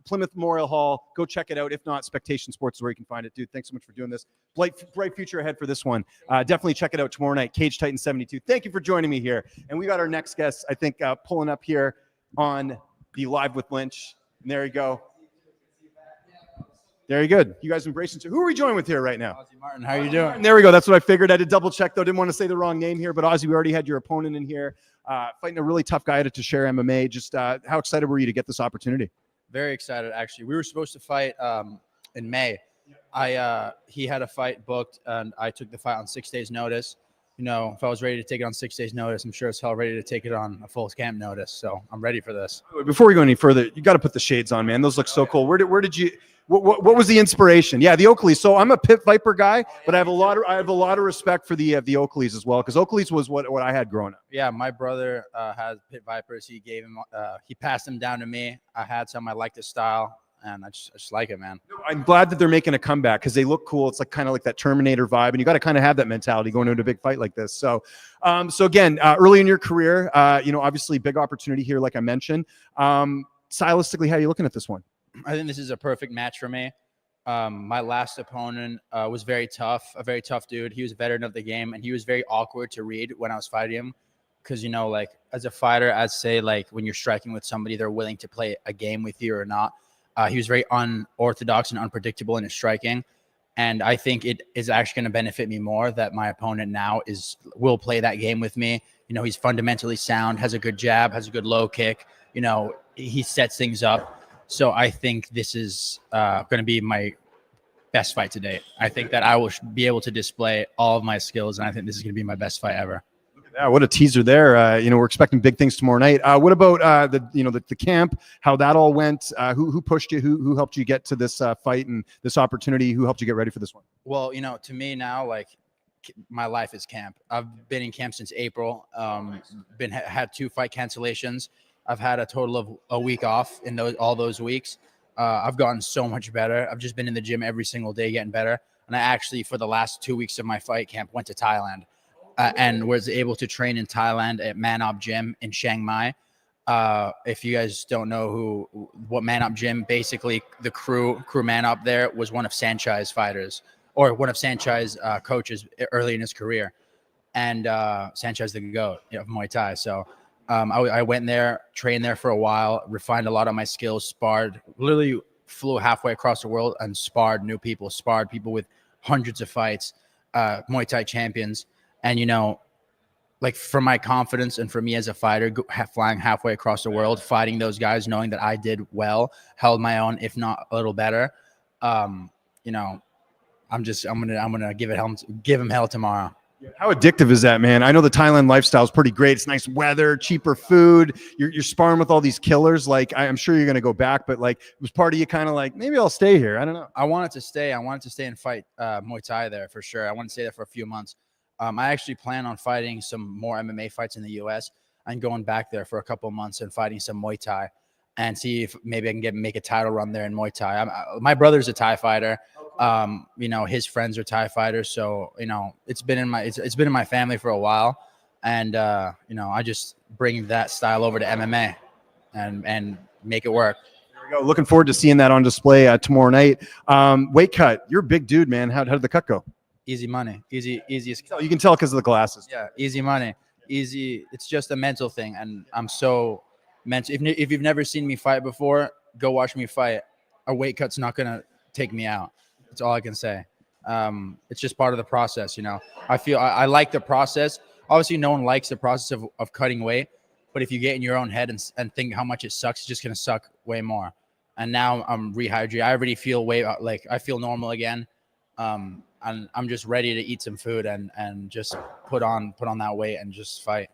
Plymouth Memorial Hall. Go check it out. If not, Spectation Sports is where you can find it. Dude, thanks so much for doing this. Bright future ahead for this one. Definitely check it out tomorrow night. Cage Titan 72. Thank you for joining me here. And we got our next guest, I think, pulling up here on the Live with Lynch. And there you go. Very good. You guys embracing too. Who are we joined with here right now? Ozzy Martin, how are you doing? There we go. That's what I figured. I did double check though. Didn't want to say the wrong name here, but Ozzy, we already had your opponent in here, fighting a really tough guy to share MMA. Just how excited were you to get this opportunity? Very excited, actually. We were supposed to fight in May. He had a fight booked, and I took the fight on 6 days' notice. If I was ready to take it on 6 days' notice, I'm sure it's hell ready to take it on a full camp notice. So I'm ready for this. Before we go any further, you got to put the shades on, man. Those look so cool. Where did you? What was the inspiration? Yeah, the Oakleys. So I'm a Pit Viper guy, but I have a lot of respect for the Oakleys as well, because Oakleys was what I had growing up. Yeah, my brother has Pit Vipers. He passed them down to me. I had some. I liked his style, and I just like it, man. I'm glad that they're making a comeback because they look cool. It's like kind of like that Terminator vibe, and you got to kind of have that mentality going into a big fight like this. So, again, early in your career, obviously big opportunity here, like I mentioned. Stylistically, how are you looking at this one? I think this is a perfect match for me. My last opponent was a very tough dude. He was a veteran of the game, and he was very awkward to read when I was fighting him. Because, like as a fighter, I'd say like when you're striking with somebody, they're willing to play a game with you or not. He was very unorthodox and unpredictable in his striking. And I think it is actually going to benefit me more that my opponent now will play that game with me. He's fundamentally sound, has a good jab, has a good low kick. He sets things up. So I think this is going to be my best fight to date. I think that I will be able to display all of my skills, and I think this is going to be my best fight ever. Yeah, what a teaser there. We're expecting big things tomorrow night. What about the camp? How that all went? Who pushed you? Who helped you get to this fight and this opportunity? Who helped you get ready for this one? Well, to me now, like my life is camp. I've been in camp since April. Had 2 fight cancellations. I've had a total of a week off in all those weeks. I've gotten so much better. I've just been in the gym every single day getting better. And I actually, for the last 2 weeks of my fight camp, went to Thailand. And was able to train in Thailand at Manop Gym in Chiang Mai. If you guys don't know what Manop Gym, basically the crew Manop there was one of Saenchai's fighters or one of Saenchai's coaches early in his career. And Saenchai's the GOAT of Muay Thai. So I went there, trained there for a while, refined a lot of my skills, sparred, literally flew halfway across the world and sparred new people, sparred people with hundreds of fights, Muay Thai champions. And, like for my confidence and for me as a fighter, flying halfway across the world, fighting those guys, knowing that I did well, held my own, if not a little better. I'm gonna give him hell tomorrow. How addictive is that, man? I know the Thailand lifestyle is pretty great. It's nice weather, cheaper food. You're sparring with all these killers. Like, I'm sure you're going to go back, but like, was part of you kind of like, maybe I'll stay here? I don't know. I wanted to stay and fight Muay Thai there for sure. I wanted to stay there for a few months. I actually plan on fighting some more MMA fights in the U.S. and going back there for a couple of months and fighting some Muay Thai and see if maybe I can make a title run there in Muay Thai. My brother's a Thai fighter. His friends are Thai fighters, so it's been in my family for a while, and I just bring that style over to MMA and make it work. There we go. Looking forward to seeing that on display tomorrow night. Weight cut. You're a big dude, man. How did the cut go? Easy money, easiest. You can tell because of the glasses. Yeah, easy money, easy. It's just a mental thing, and I'm so mental. If you've never seen me fight before, go watch me fight. A weight cut's not gonna take me out. That's all I can say. It's just part of the process, I feel I like the process. Obviously, no one likes the process of cutting weight, but if you get in your own head and think how much it sucks, it's just gonna suck way more. And now I'm rehydrated. I already feel I feel normal again. And I'm just ready to eat some food and just put on that weight and just fight.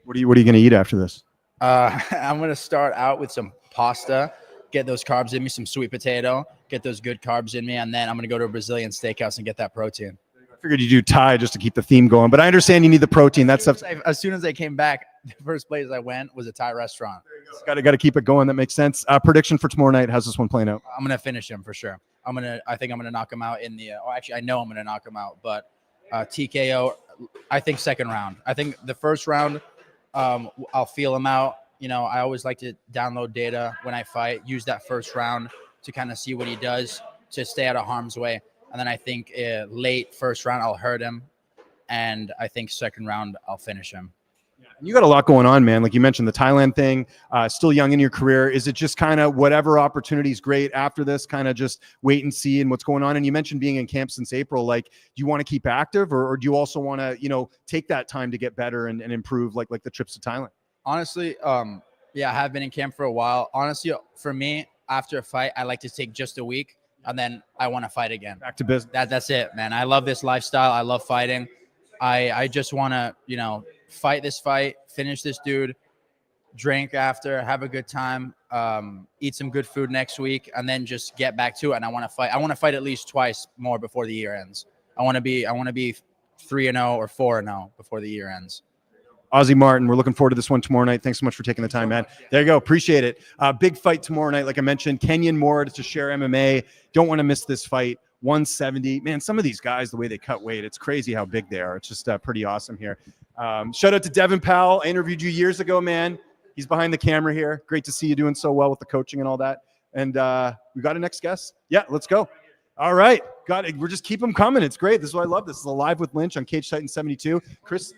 What are you going to eat after this? I'm going to start out with some pasta, get those carbs in me, some sweet potato, get those good carbs in me, and then I'm going to go to a Brazilian steakhouse and get that protein. I figured you do Thai just to keep the theme going, but I understand you need the protein. That's stuff. As soon as I came back, the first place I went was a Thai restaurant. Got to keep it going. That makes sense. Prediction for tomorrow night. How's this one playing out? I'm going to finish him for sure. I think I'm gonna knock him out in the. Actually, I know I'm gonna knock him out, but TKO. I think second round. I think the first round, I'll feel him out. I always like to download data when I fight. Use that first round to kind of see what he does to stay out of harm's way. And then I think late first round I'll hurt him, and I think second round I'll finish him. You got a lot going on, man. Like you mentioned, the Thailand thing, still young in your career. Is it just kind of whatever opportunity is great after this, kind of just wait and see and what's going on? And you mentioned being in camp since April. Like, do you want to keep active or do you also want to, take that time to get better and improve like the trips to Thailand? Honestly, yeah, I have been in camp for a while. Honestly, for me, after a fight, I like to take just a week and then I want to fight again. Back to business. That's it, man. I love this lifestyle. I love fighting. I just want to, fight this fight, finish this dude, drink after, have a good time, eat some good food next week, and then just get back to it. And I want to fight. I want to fight at least twice more before the year ends. I want to be 3-0 or 4-0 before the year ends. Ozzy Martin, we're looking forward to this one tomorrow night. Thanks so much for taking the time, man. There you go. Appreciate it. Big fight tomorrow night. Like I mentioned, Kenyon Moore to share MMA. Don't want to miss this fight. 170. Man, some of these guys, the way they cut weight, it's crazy how big they are. It's just pretty awesome here. Shout out to Devin Powell. I interviewed you years ago, man. He's behind the camera here. Great to see you doing so well with the coaching and all that. And we got a next guest. Yeah, let's go. All right. Got it. We're just keep them coming. It's great. This is what I love. This is a Live with Lynch on Cage Titan 72. Chris,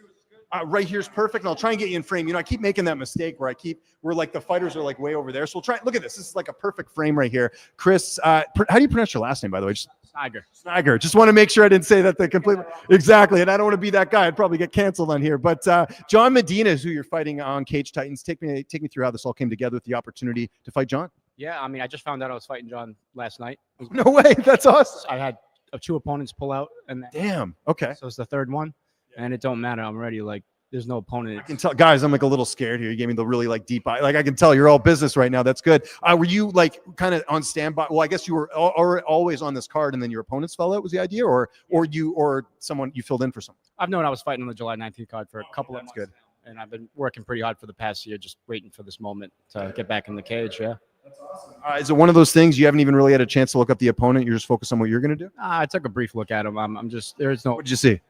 right here's perfect. And I'll try and get you in frame. I keep making that mistake where we're like the fighters are like way over there. So we'll try. Look at this. This is like a perfect frame right here. Chris, how do you pronounce your last name, by the way? Sniger. Just want to make sure I didn't say that completely. Exactly. And I don't want to be that guy. I'd probably get canceled on here. But John Medina is who you're fighting on Cage Titans. Take me through how this all came together with the opportunity to fight John. Yeah, I mean, I just found out I was fighting John last night. No way. That's awesome. I had 2 opponents pull out. And damn. Okay. So it's the third one. And it don't matter. I'm ready. Like, there's no opponent. I can tell, guys. I'm like a little scared here. You gave me the really like deep eye. Like I can tell you're all business right now. That's good. Were you like kind of on standby? Well, I guess you were always on this card, and then your opponents fell out. Was the idea, or someone you filled in for someone? I've known I was fighting on the July 19th card for a couple of months. Good. And I've been working pretty hard for the past year, just waiting for this moment to get back in the cage. Yeah. Is it one of those things you haven't even really had a chance to look up the opponent? You're just focused on what you're going to do? I took a brief look at him. I'm just, there's no. What'd you see?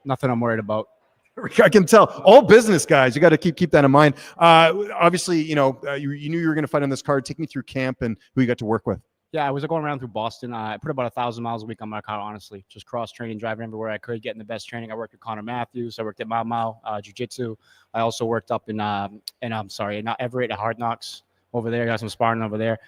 Nothing I'm worried about. I can tell. All business guys. You got to keep that in mind. Obviously, you knew you were going to fight on this card. Take me through camp and who you got to work with. Yeah, I was going around through Boston. I put about 1,000 miles a week on my car, honestly. Just cross-training, driving everywhere I could, getting the best training. I worked with Connor Matthews. I worked at Mau Jiu-Jitsu. I also worked up in not Everett at Hard Knocks over there. Got some sparring over there.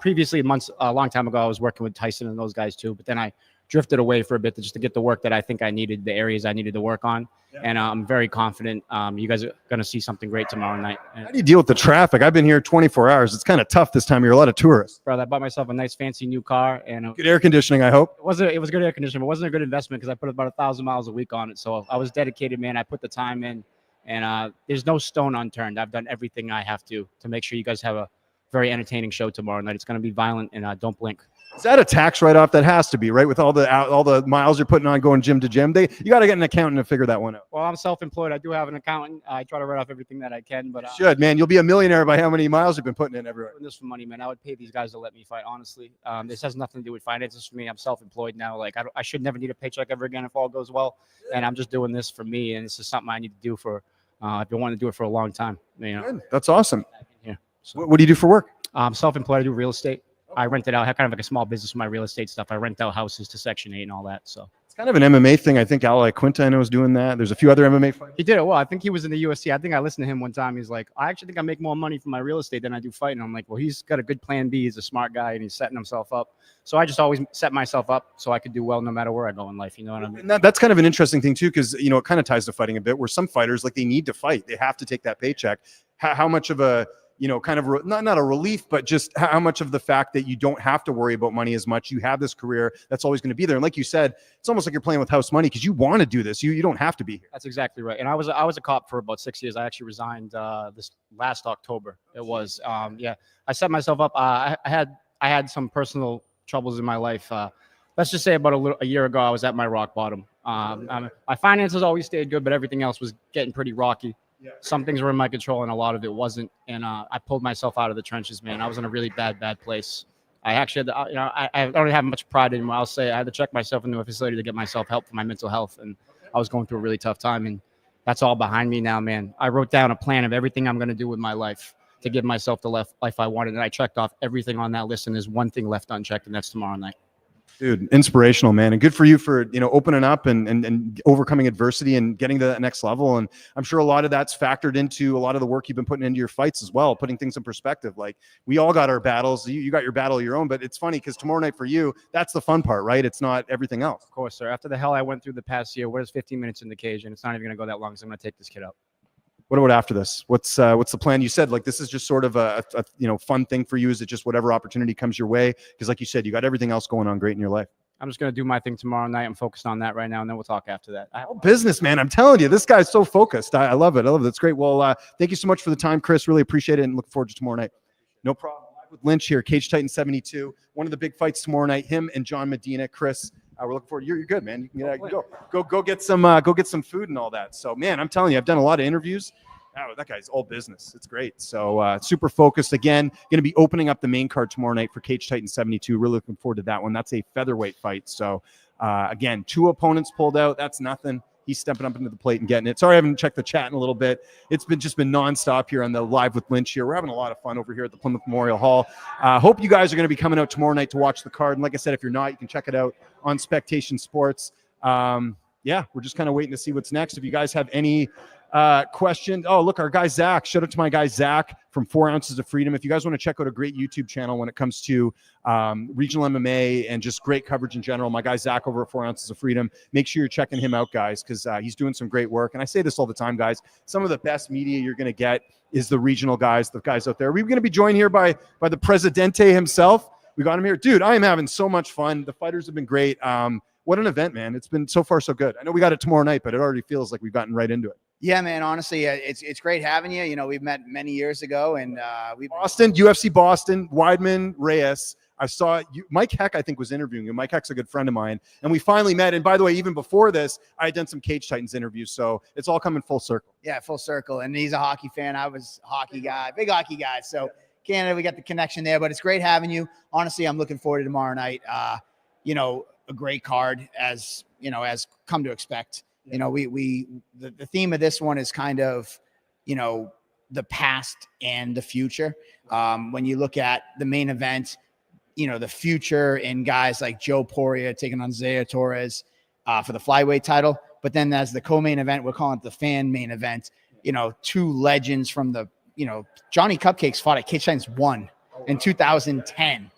Previously, a long time ago, I was working with Tyson and those guys too. But then I drifted away for a bit just to get the work that I think I needed, the areas I needed to work on. And I'm very confident you guys are going to see something great tomorrow night. How do you deal with the traffic? I've been here 24 hours. It's kind of tough this time. You're a lot of tourists. Brother, I bought myself a nice fancy new car and good air conditioning, I hope. It was good air conditioning, but it wasn't a good investment because I put about 1,000 miles a week on it. So I was dedicated, man. I put the time in, and there's no stone unturned. I've done everything I have to make sure you guys have a very entertaining show tomorrow night. It's going to be violent, and don't blink. Is that a tax write-off? That has to be, right? With all the miles you're putting on going gym to gym, you got to get an accountant to figure that one out. Well, I'm self-employed. I do have an accountant. I try to write off everything that I can, but should, man. You'll be a millionaire by how many miles you've been putting in everywhere. Doing this for money, man. I would pay these guys to let me fight. Honestly, this has nothing to do with finances for me. I'm self-employed now. Like I should never need a paycheck ever again if all goes well. And I'm just doing this for me, and this is something I need to do for. I've been wanting to do it for a long time. Good. That's awesome. Yeah. So, what do you do for work? I'm self-employed. I do real estate. I rented out. I have kind of like a small business with my real estate stuff. I rent out houses to Section 8 and all that. So it's kind of an MMA thing. I think Ally Quinta, I know, is doing that. There's a few other MMA fighters. He did it well. I think he was in the UFC. I think I listened to him one time. He's like, I actually think I make more money from my real estate than I do fighting. I'm like, well, he's got a good plan B. He's a smart guy, and he's setting himself up. So I just always set myself up so I could do well no matter where I go in life. You know what I mean? And that's kind of an interesting thing too, because it kind of ties to fighting a bit. Where some fighters, like, they need to fight. They have to take that paycheck. How much of a kind of not a relief, but just how much of the fact that you don't have to worry about money as much. You have this career that's always going to be there. And like you said, it's almost like you're playing with house money because you want to do this. You don't have to be here. That's exactly right. And I was a cop for about 6 years. I actually resigned this last October. It was, I set myself up. I had some personal troubles in my life. Let's just say about a year ago, I was at my rock bottom. My finances always stayed good, but everything else was getting pretty rocky. Yeah. Some things were in my control and a lot of it wasn't. And I pulled myself out of the trenches, man. I was in a really bad place. I actually had to, I don't have much pride anymore. I'll say I had to check myself into a facility to get myself help for my mental health. And I was going through a really tough time. And that's all behind me now, man. I wrote down a plan of everything I'm going to do with my life to give myself the life I wanted. And I checked off everything on that list. And there's one thing left unchecked, and that's tomorrow night. Dude, inspirational, man. And good for you for, opening up and overcoming adversity and getting to that next level. And I'm sure a lot of that's factored into a lot of the work you've been putting into your fights as well, putting things in perspective. Like, we all got our battles. You got your battle of your own, but it's funny because tomorrow night for you, that's the fun part, right? It's not everything else. Of course, sir. After the hell I went through the past year, where's 15 minutes in the cage? And it's not even going to go that long, so I'm going to take this kid out. What about after this? What's the plan? You said, like, this is just sort of a fun thing for you. Is it just whatever opportunity comes your way? Because like you said, you got everything else going on great in your life. I'm just going to do my thing tomorrow night. I'm focused on that right now, and then we'll talk after that. Business, man. I'm telling you, this guy's so focused. I love it. That's great. Well, thank you so much for the time, Chris. Really appreciate it, and look forward to tomorrow night. No problem. Live with Lynch here, Cage Titan 72. One of the big fights tomorrow night. Him and John Medina. Chris, we're looking forward. You're good, man. You can go get some food and all that. So, man, I'm telling you, I've done a lot of interviews. Oh, that guy's all business. It's great. So super focused. Again, going to be opening up the main card tomorrow night for Cage Titan 72. Really looking forward to that one. That's a featherweight fight. So again, 2 opponents pulled out. That's nothing. He's stepping up into the plate and getting it. Sorry, I haven't checked the chat in a little bit. It's been nonstop here on the Live with Lynch here. We're having a lot of fun over here at the Plymouth Memorial Hall. Hope you guys are going to be coming out tomorrow night to watch the card. And like I said, if you're not, you can check it out on Spectation Sports. We're just kind of waiting to see what's next. If you guys have any question. Oh, look, our guy Zach. Shout out to my guy Zach from 4 Ounces of Freedom. If you guys want to check out a great YouTube channel when it comes to regional MMA and just great coverage in general, my guy Zach over at 4 Ounces of Freedom, make sure you're checking him out, guys, because he's doing some great work. And I say this all the time, guys. Some of the best media you're going to get is the regional guys, the guys out there. We're going to be joined here by the Presidente himself. We got him here. Dude, I am having so much fun. The fighters have been great. What an event, man. It's been so far so good. I know we got it tomorrow night, but it already feels like we've gotten right into it. Yeah, man. Honestly, it's great having you. You know, we've met many years ago, and we've Boston, UFC Boston, Weidman, Reyes. I saw you, Mike Heck, I think, was interviewing you. Mike Heck's a good friend of mine. And we finally met. And by the way, even before this, I had done some Cage Titans interviews. So it's all coming full circle. Yeah, full circle. And he's a hockey fan. I was a hockey guy, big hockey guy. So Canada, we got the connection there. But it's great having you. Honestly, I'm looking forward to tomorrow night. You know, a great card as, you know, as come to expect. You know, the theme of this one is kind of, you know, the past and the future. When you look at the main event, you know, the future in guys like Joe Poirier taking on Zaya Torres for the flyweight title. But then as the co-main event, we're calling it the fan main event, you know, two legends from the, you know, Johnny Cupcakes fought at Cage Titans 1 in 2010.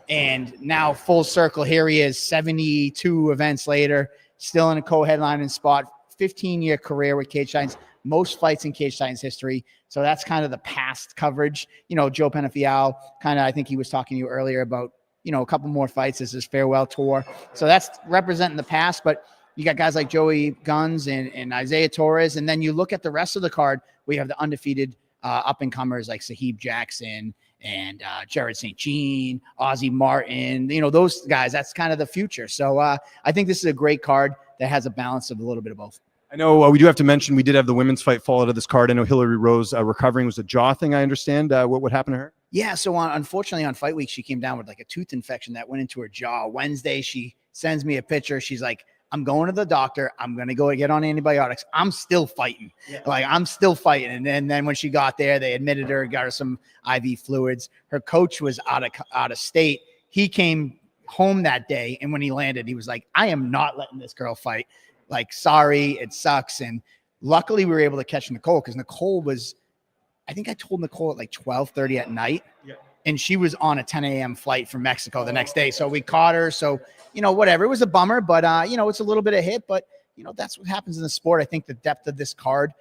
And now full circle, here he is 72 events later, still in a co-headlining spot, 15-year career with Cage Titans, most fights in Cage Titans history. So that's kind of the past coverage. You know, Joe Penafiel, kind of, I think he was talking to you earlier about, you know, a couple more fights as his farewell tour. So that's representing the past, but you got guys like Joey Guns and Isaiah Torres. And then you look at the rest of the card, we have the undefeated up-and-comers like Sahib Jackson and Jared St. Jean, Ozzie Martin, you know, those guys, that's kind of the future. So I think this is a great card that has a balance of a little bit of both. I know we do have to mention we did have the women's fight fall out of this card. I know Hillary Rose recovering was a jaw thing, I understand. What happened to her? Yeah, so unfortunately on fight week, she came down with like a tooth infection that went into her jaw. Wednesday, she sends me a picture. She's like, I'm going to the doctor. I'm going to go get on antibiotics. I'm still fighting. Yeah. Like, I'm still fighting. And then when she got there, they admitted her, got her some IV fluids. Her coach was out of state. He came home that day, and when he landed, he was like, I am not letting this girl fight. Like, sorry, it sucks. And luckily we were able to catch Nicole, because Nicole was, I think I told Nicole at like 12:30 at night. Yeah. And she was on a 10 a.m. flight from Mexico the next day. So we caught her. So, you know, whatever. It was a bummer, but, you know, it's a little bit of hit. But, you know, that's what happens in the sport. I think the depth of this card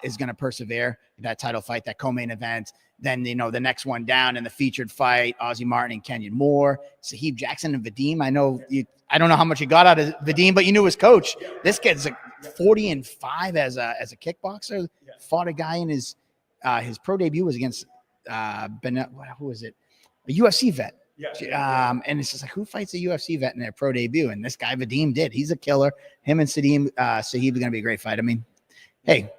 is going to persevere. That title fight, that co-main event. Then, you know, the next one down in the featured fight, Ozzie Martin and Kenyon Moore, Sahib Jackson and Vadim. I don't know how much you got out of Vadim, but you knew his coach. This kid's 40-5 as a kickboxer. Fought a guy in his pro debut was against who was it? A UFC vet. And it's just like, who fights a UFC vet in their pro debut? And this guy Vadim did. He's a killer. Him and Sahib are going to be a great fight. I mean, hey,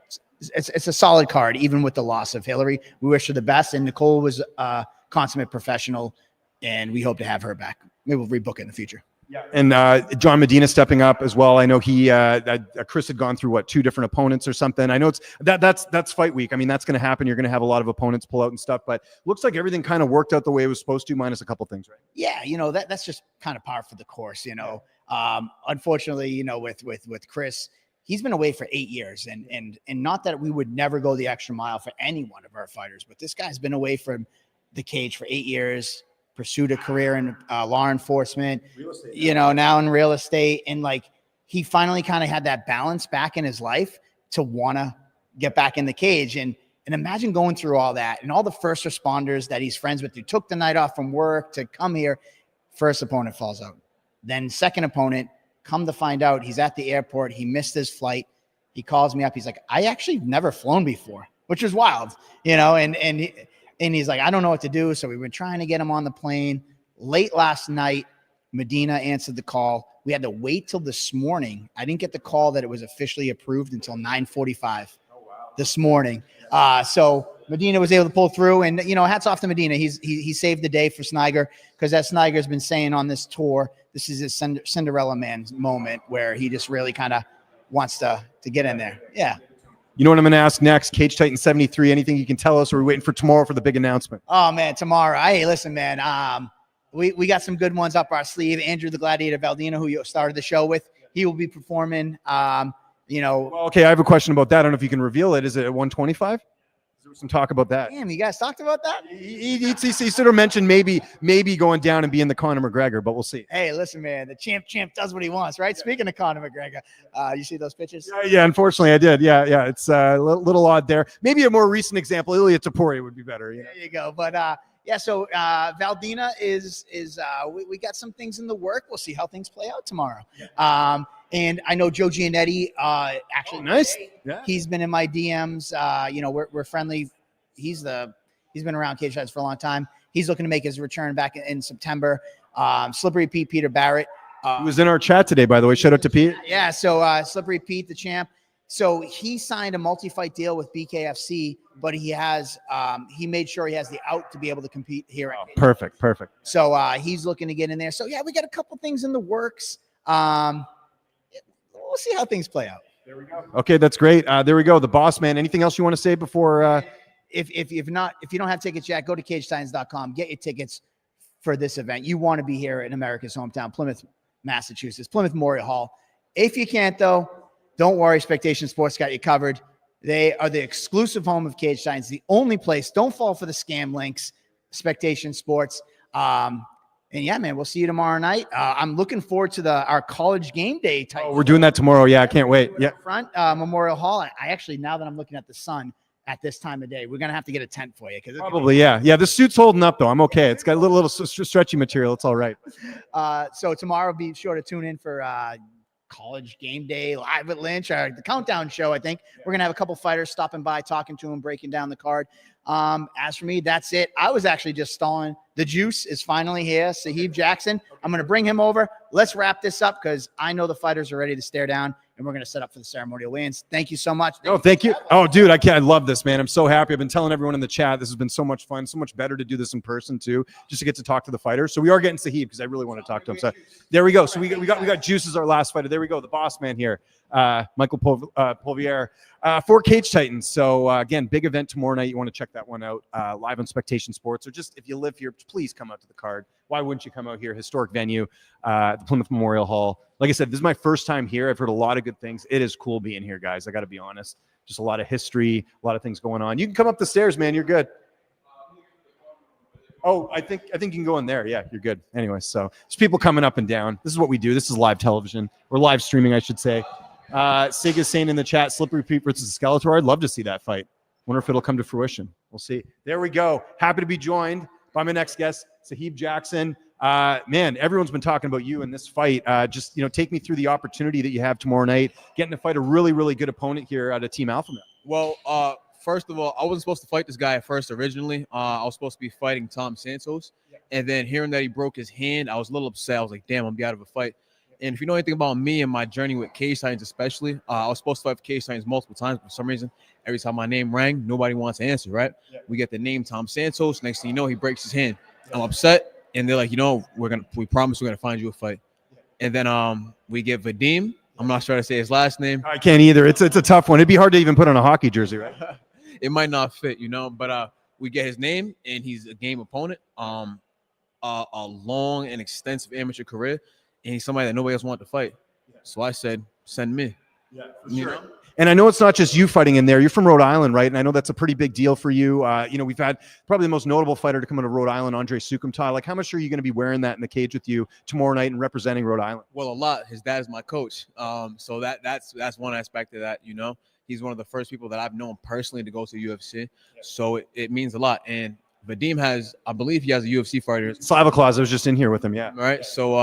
it's a solid card, even with the loss of Hillary. We wish her the best. And Nicole was a consummate professional, and we hope to have her back. Maybe we'll rebook it in the future. Yeah. And John Medina stepping up as well. I know Chris had gone through 2 different opponents or something. I know that's fight week. I mean, that's going to happen. You're going to have a lot of opponents pull out and stuff, but looks like everything kind of worked out the way it was supposed to, minus a couple things, right? Yeah. You know, that's just kind of par for the course, you know. Unfortunately, you know, with Chris, he's been away for 8 years, and not that we would never go the extra mile for any one of our fighters, but this guy's been away from the cage for 8 years, pursued a career in law enforcement, you know, now in real estate. And like, he finally kind of had that balance back in his life to want to get back in the cage. And imagine going through all that and all the first responders that he's friends with who took the night off from work to come here. First opponent falls out. Then second opponent, come to find out he's at the airport. He missed his flight. He calls me up. He's like, I actually never flown before, which is wild, you know, and he's like, I don't know what to do. So we've been trying to get him on the plane. Late last night, Medina answered the call. We had to wait till this morning. I didn't get the call that it was officially approved until 9:45 this morning. So Medina was able to pull through, and, you know, hats off to Medina. He saved the day for Sniger, because as Sniger's been saying on this tour, this is his Cinderella man moment where he just really kind of wants to get in there. Yeah. You know what I'm going to ask next? Cage Titan 73. Anything you can tell us, or are we waiting for tomorrow for the big announcement? Oh, man, tomorrow. Hey, listen, man. We got some good ones up our sleeve. Andrew the Gladiator Valdina, who you started the show with, he will be performing. You know. Well, okay, I have a question about that. I don't know if you can reveal it. Is it at 125? There was some talk about that. Damn, you guys talked about that? He sort of mentioned maybe going down and being the Conor McGregor, but we'll see. Hey, listen, man, the champ does what he wants, right? Yeah. Speaking of Conor McGregor, you see those pictures? Yeah, unfortunately I did. Yeah, it's a little odd there. Maybe a more recent example, Ilia Topuria would be better. You know? There you go. But yeah, so Valdina is we got some things in the work. We'll see how things play out tomorrow. Yeah. And I know Joe Giannetti, actually, nice. Yeah. He's been in my DMs. We're friendly. He's been around Cage Fights for a long time. He's looking to make his return back in September. Slippery Pete, Peter Barrett. He was in our chat today, by the way. Shout out to Pete. Yeah, so Slippery Pete, the champ. So he signed a multi-fight deal with BKFC, but he made sure he has the out to be able to compete here. Perfect. So he's looking to get in there. So yeah, we got a couple things in the works. We'll see how things play out. There we go. Okay, that's great. There we go. The boss man. Anything else you want to say before? If you don't have tickets yet, go to CageTitans.com. Get your tickets for this event. You want to be here in America's hometown, Plymouth, Massachusetts, Plymouth Memorial Hall. If you can't, though, don't worry. Spectation Sports got you covered. They are the exclusive home of Cage Titans, the only place. Don't fall for the scam links. Spectation Sports. And yeah, man, we'll see you tomorrow night. I'm looking forward to our college game day type. We're doing that tomorrow. Yeah, I can't wait. Yeah. Front Memorial Hall. I actually, now that I'm looking at the sun at this time of day, we're gonna have to get a tent for you because Probably, yeah. Yeah, the suit's holding up though. I'm okay. It's got a little stretchy material. It's all right. So tomorrow, be sure to tune in for college game day live at Lynch, or the countdown show. I think we're gonna have a couple fighters stopping by, talking to them, breaking down the card. As for me, that's it. I was actually just stalling. The juice is finally here. Sahib Jackson. I'm gonna bring him over. Let's wrap this up because I know the fighters are ready to stare down, and we're gonna set up for the ceremonial weigh-ins. Thank you so much. Thank you. Oh, dude, I love this, man. I'm so happy. I've been telling everyone in the chat. This has been so much fun. So much better to do this in person too, just to get to talk to the fighters. So we are getting Sahib because I really want to talk to him. So there we go. So we got Juice as our last fighter. There we go. The boss man here, Michael Polvier, for Cage Titans. So again, big event tomorrow night. You want to check that one out live on Spectation Sports, or just if you live here, please come out to the card. Why wouldn't you come out here? Historic venue, the Plymouth Memorial Hall. Like I said, this is my first time here. I've heard a lot of good things. It is cool being here, guys. I got to be honest. Just a lot of history, a lot of things going on. You can come up the stairs, man. You're good. Oh, I think you can go in there. Yeah, you're good. Anyway, so there's people coming up and down. This is what we do. This is live television. Or live streaming, I should say. Sig is saying in the chat, Slippery Pete versus Skeletor. I'd love to see that fight. Wonder if it'll come to fruition. We'll see. There we go. Happy to be joined by my next guest, Sahib Jackson. Man, everyone's been talking about you in this fight. Just take me through the opportunity that you have tomorrow night, getting to fight a really, really good opponent here out of Team Alpha Male. Well, first of all, I wasn't supposed to fight this guy at first originally. I was supposed to be fighting Tom Santos. And then hearing that he broke his hand, I was a little upset. I was like, damn, I'm going to be out of a fight. And if you know anything about me and my journey with Cage Titans especially, I was supposed to fight for Cage Titans multiple times. But for some reason, every time my name rang, nobody wants to answer, right? We get the name Tom Santos. Next thing you know, he breaks his hand. I'm upset. And they're like, we promise we're going to find you a fight. And then we get Vadim. I'm not sure how to say his last name. I can't either. It's a tough one. It'd be hard to even put on a hockey jersey, right? It might not fit, but we get his name, and he's a game opponent. A long and extensive amateur career, and he's somebody that nobody else wanted to fight. So I said, send me. Yeah, for sure. And I know it's not just you fighting in there. You're from Rhode Island, right? And I know that's a pretty big deal for you. We've had probably the most notable fighter to come out of Rhode Island, Andre Sukumtai. Like, how much are you going to be wearing that in the cage with you tomorrow night and representing Rhode Island? Well, a lot. His dad is my coach. So that's one aspect of that, He's one of the first people that I've known personally to go to UFC. So it means a lot. And Vadim I believe he has a UFC fighter. Slava Claus, I was just in here with him, yeah. All right. So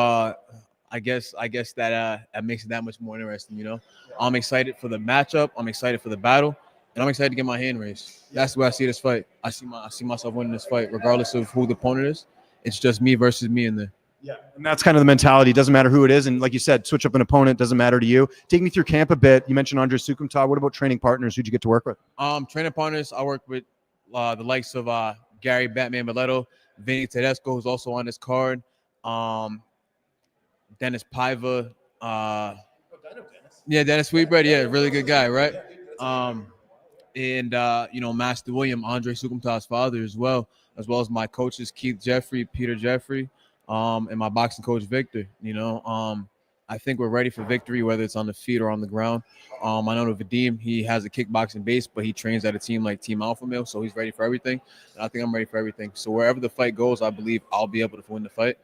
I guess that makes it that much more interesting, I'm excited for the matchup. I'm excited for the battle, and I'm excited to get my hand raised. That's where I see this fight. I see myself winning this fight, regardless of who the opponent is. It's just me versus me in there. Yeah, and that's kind of the mentality. It doesn't matter who it is, and like you said, switch up an opponent. Doesn't matter to you. Take me through camp a bit. You mentioned Andre Sukumtai. What about training partners? Who'd you get to work with? Training partners, I work with the likes of Gary Batman Mileto, Vinny Tedesco, who's also on this card. Dennis Paiva, Dennis Sweetbread, really good guy, right? And Master William, Andre Sukumtai's father as well as my coaches Keith Jeffrey, Peter Jeffrey, and my boxing coach Victor. I think we're ready for victory, whether it's on the feet or on the ground. I know Vadim, he has a kickboxing base, but he trains at a team like Team Alpha Male, so he's ready for everything. And I think I'm ready for everything. So wherever the fight goes, I believe I'll be able to win the fight.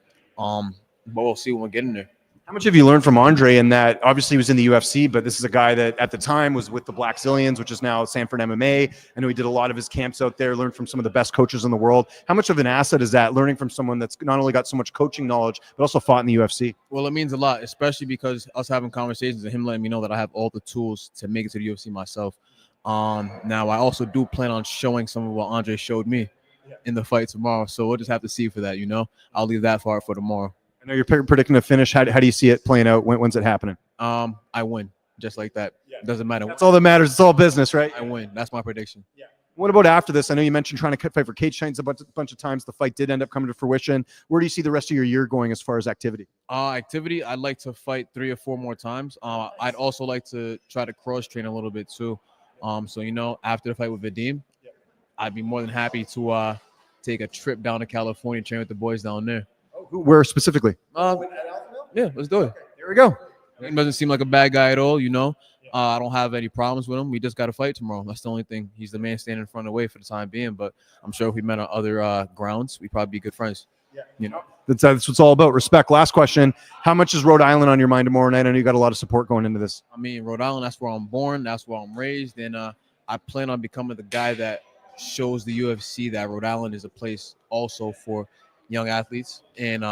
But we'll see when we get in there. How much have you learned from Andre in that? Obviously, he was in the UFC, but this is a guy that at the time was with the Black Zillions, which is now Sanford MMA. I know he did a lot of his camps out there, learned from some of the best coaches in the world. How much of an asset is that, learning from someone that's not only got so much coaching knowledge, but also fought in the UFC? Well, it means a lot, especially because us having conversations and him letting me know that I have all the tools to make it to the UFC myself. Now, I also do plan on showing some of what Andre showed me in the fight tomorrow. So we'll just have to see for that, I'll leave that for tomorrow. I know you're predicting a finish. How do you see it playing out? When's it happening? I win, just like that. Doesn't matter. That's all that matters. It's all business, right? I win. That's my prediction. What about after this? I know you mentioned trying to fight for Cage Titans a bunch of times. The fight did end up coming to fruition. Where do you see the rest of your year going as far as activity? Activity, I'd like to fight 3 or 4 more times. I'd also like to try to cross train a little bit too. So after the fight with Vadim, I'd be more than happy to take a trip down to California, train with the boys down there. Where specifically? Yeah, let's do it. There we go. He doesn't seem like a bad guy at all, I don't have any problems with him. We just got to fight tomorrow. That's the only thing. He's the man standing in front of the way for the time being. But I'm sure if we met on other grounds, we'd probably be good friends. That's what it's all about. Respect. Last question. How much is Rhode Island on your mind tomorrow night? I know you got a lot of support going into this. I mean, Rhode Island, that's where I'm born. That's where I'm raised. And I plan on becoming the guy that shows the UFC that Rhode Island is a place also for young athletes and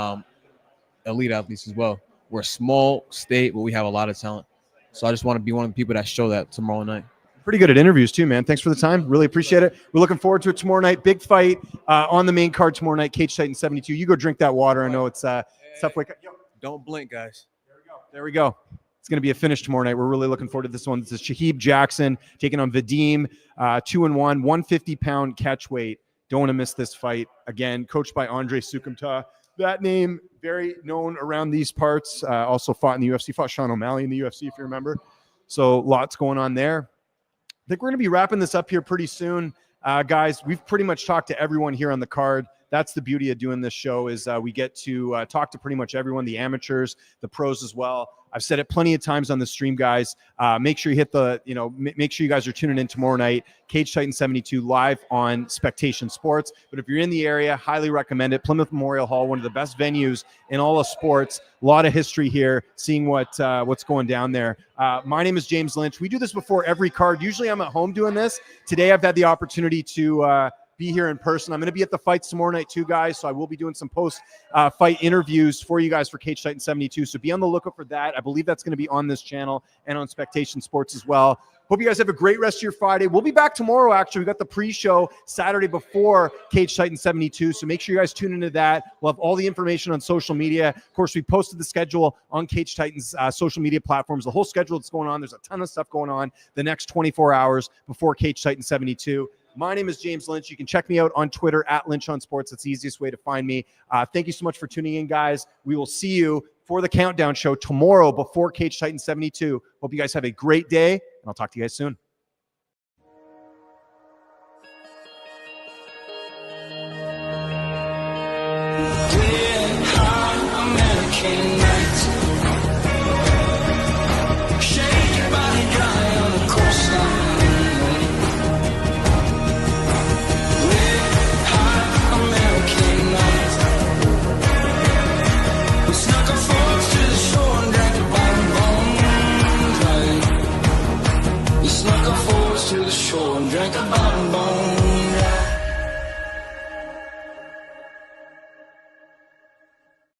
elite athletes as well. We're a small state, but we have a lot of talent. So I just want to be one of the people that show that tomorrow night. Pretty good at interviews too, man. Thanks for the time. Really appreciate it. We're looking forward to it tomorrow night. Big fight on the main card tomorrow night. Cage Titan 72. You go drink that water. I know it's tough. Don't blink, guys. There we go. It's going to be a finish tomorrow night. We're really looking forward to this one. This is Shahib Jackson taking on Vadim, 2-1, 150-pound catch weight. Don't want to miss this fight. Again, coached by Andre Sukumta. That name, very known around these parts. Also fought in the UFC. Fought Sean O'Malley in the UFC, if you remember. So lots going on there. I think we're going to be wrapping this up here pretty soon. Guys, we've pretty much talked to everyone here on the card. That's the beauty of doing this show is we get to talk to pretty much everyone, the amateurs, the pros as well. I've said it plenty of times on the stream, guys. Make sure you hit the, make sure you guys are tuning in tomorrow night. Cage Titan 72 live on Spectation Sports. But if you're in the area, highly recommend it. Plymouth Memorial Hall, one of the best venues in all of sports. A lot of history here, seeing what's going down there. My name is James Lynch. We do this before every card. Usually I'm at home doing this. Today I've had the opportunity to be here in person. I'm going to be at the fights tomorrow night too, guys. So I will be doing some post-fight interviews for you guys for Cage Titan 72. So be on the lookout for that. I believe that's going to be on this channel and on Spectation Sports as well. Hope you guys have a great rest of your Friday. We'll be back tomorrow, actually. We got the pre-show Saturday before Cage Titan 72. So make sure you guys tune into that. We'll have all the information on social media. Of course, we posted the schedule on Cage Titan's social media platforms. The whole schedule that's going on. There's a ton of stuff going on the next 24 hours before Cage Titan 72. My name is James Lynch. You can check me out on Twitter at Lynch on Sports. That's the easiest way to find me. Thank you so much for tuning in, guys. We will see you for the countdown show tomorrow before Cage Titan 72. Hope you guys have a great day, and I'll talk to you guys soon. American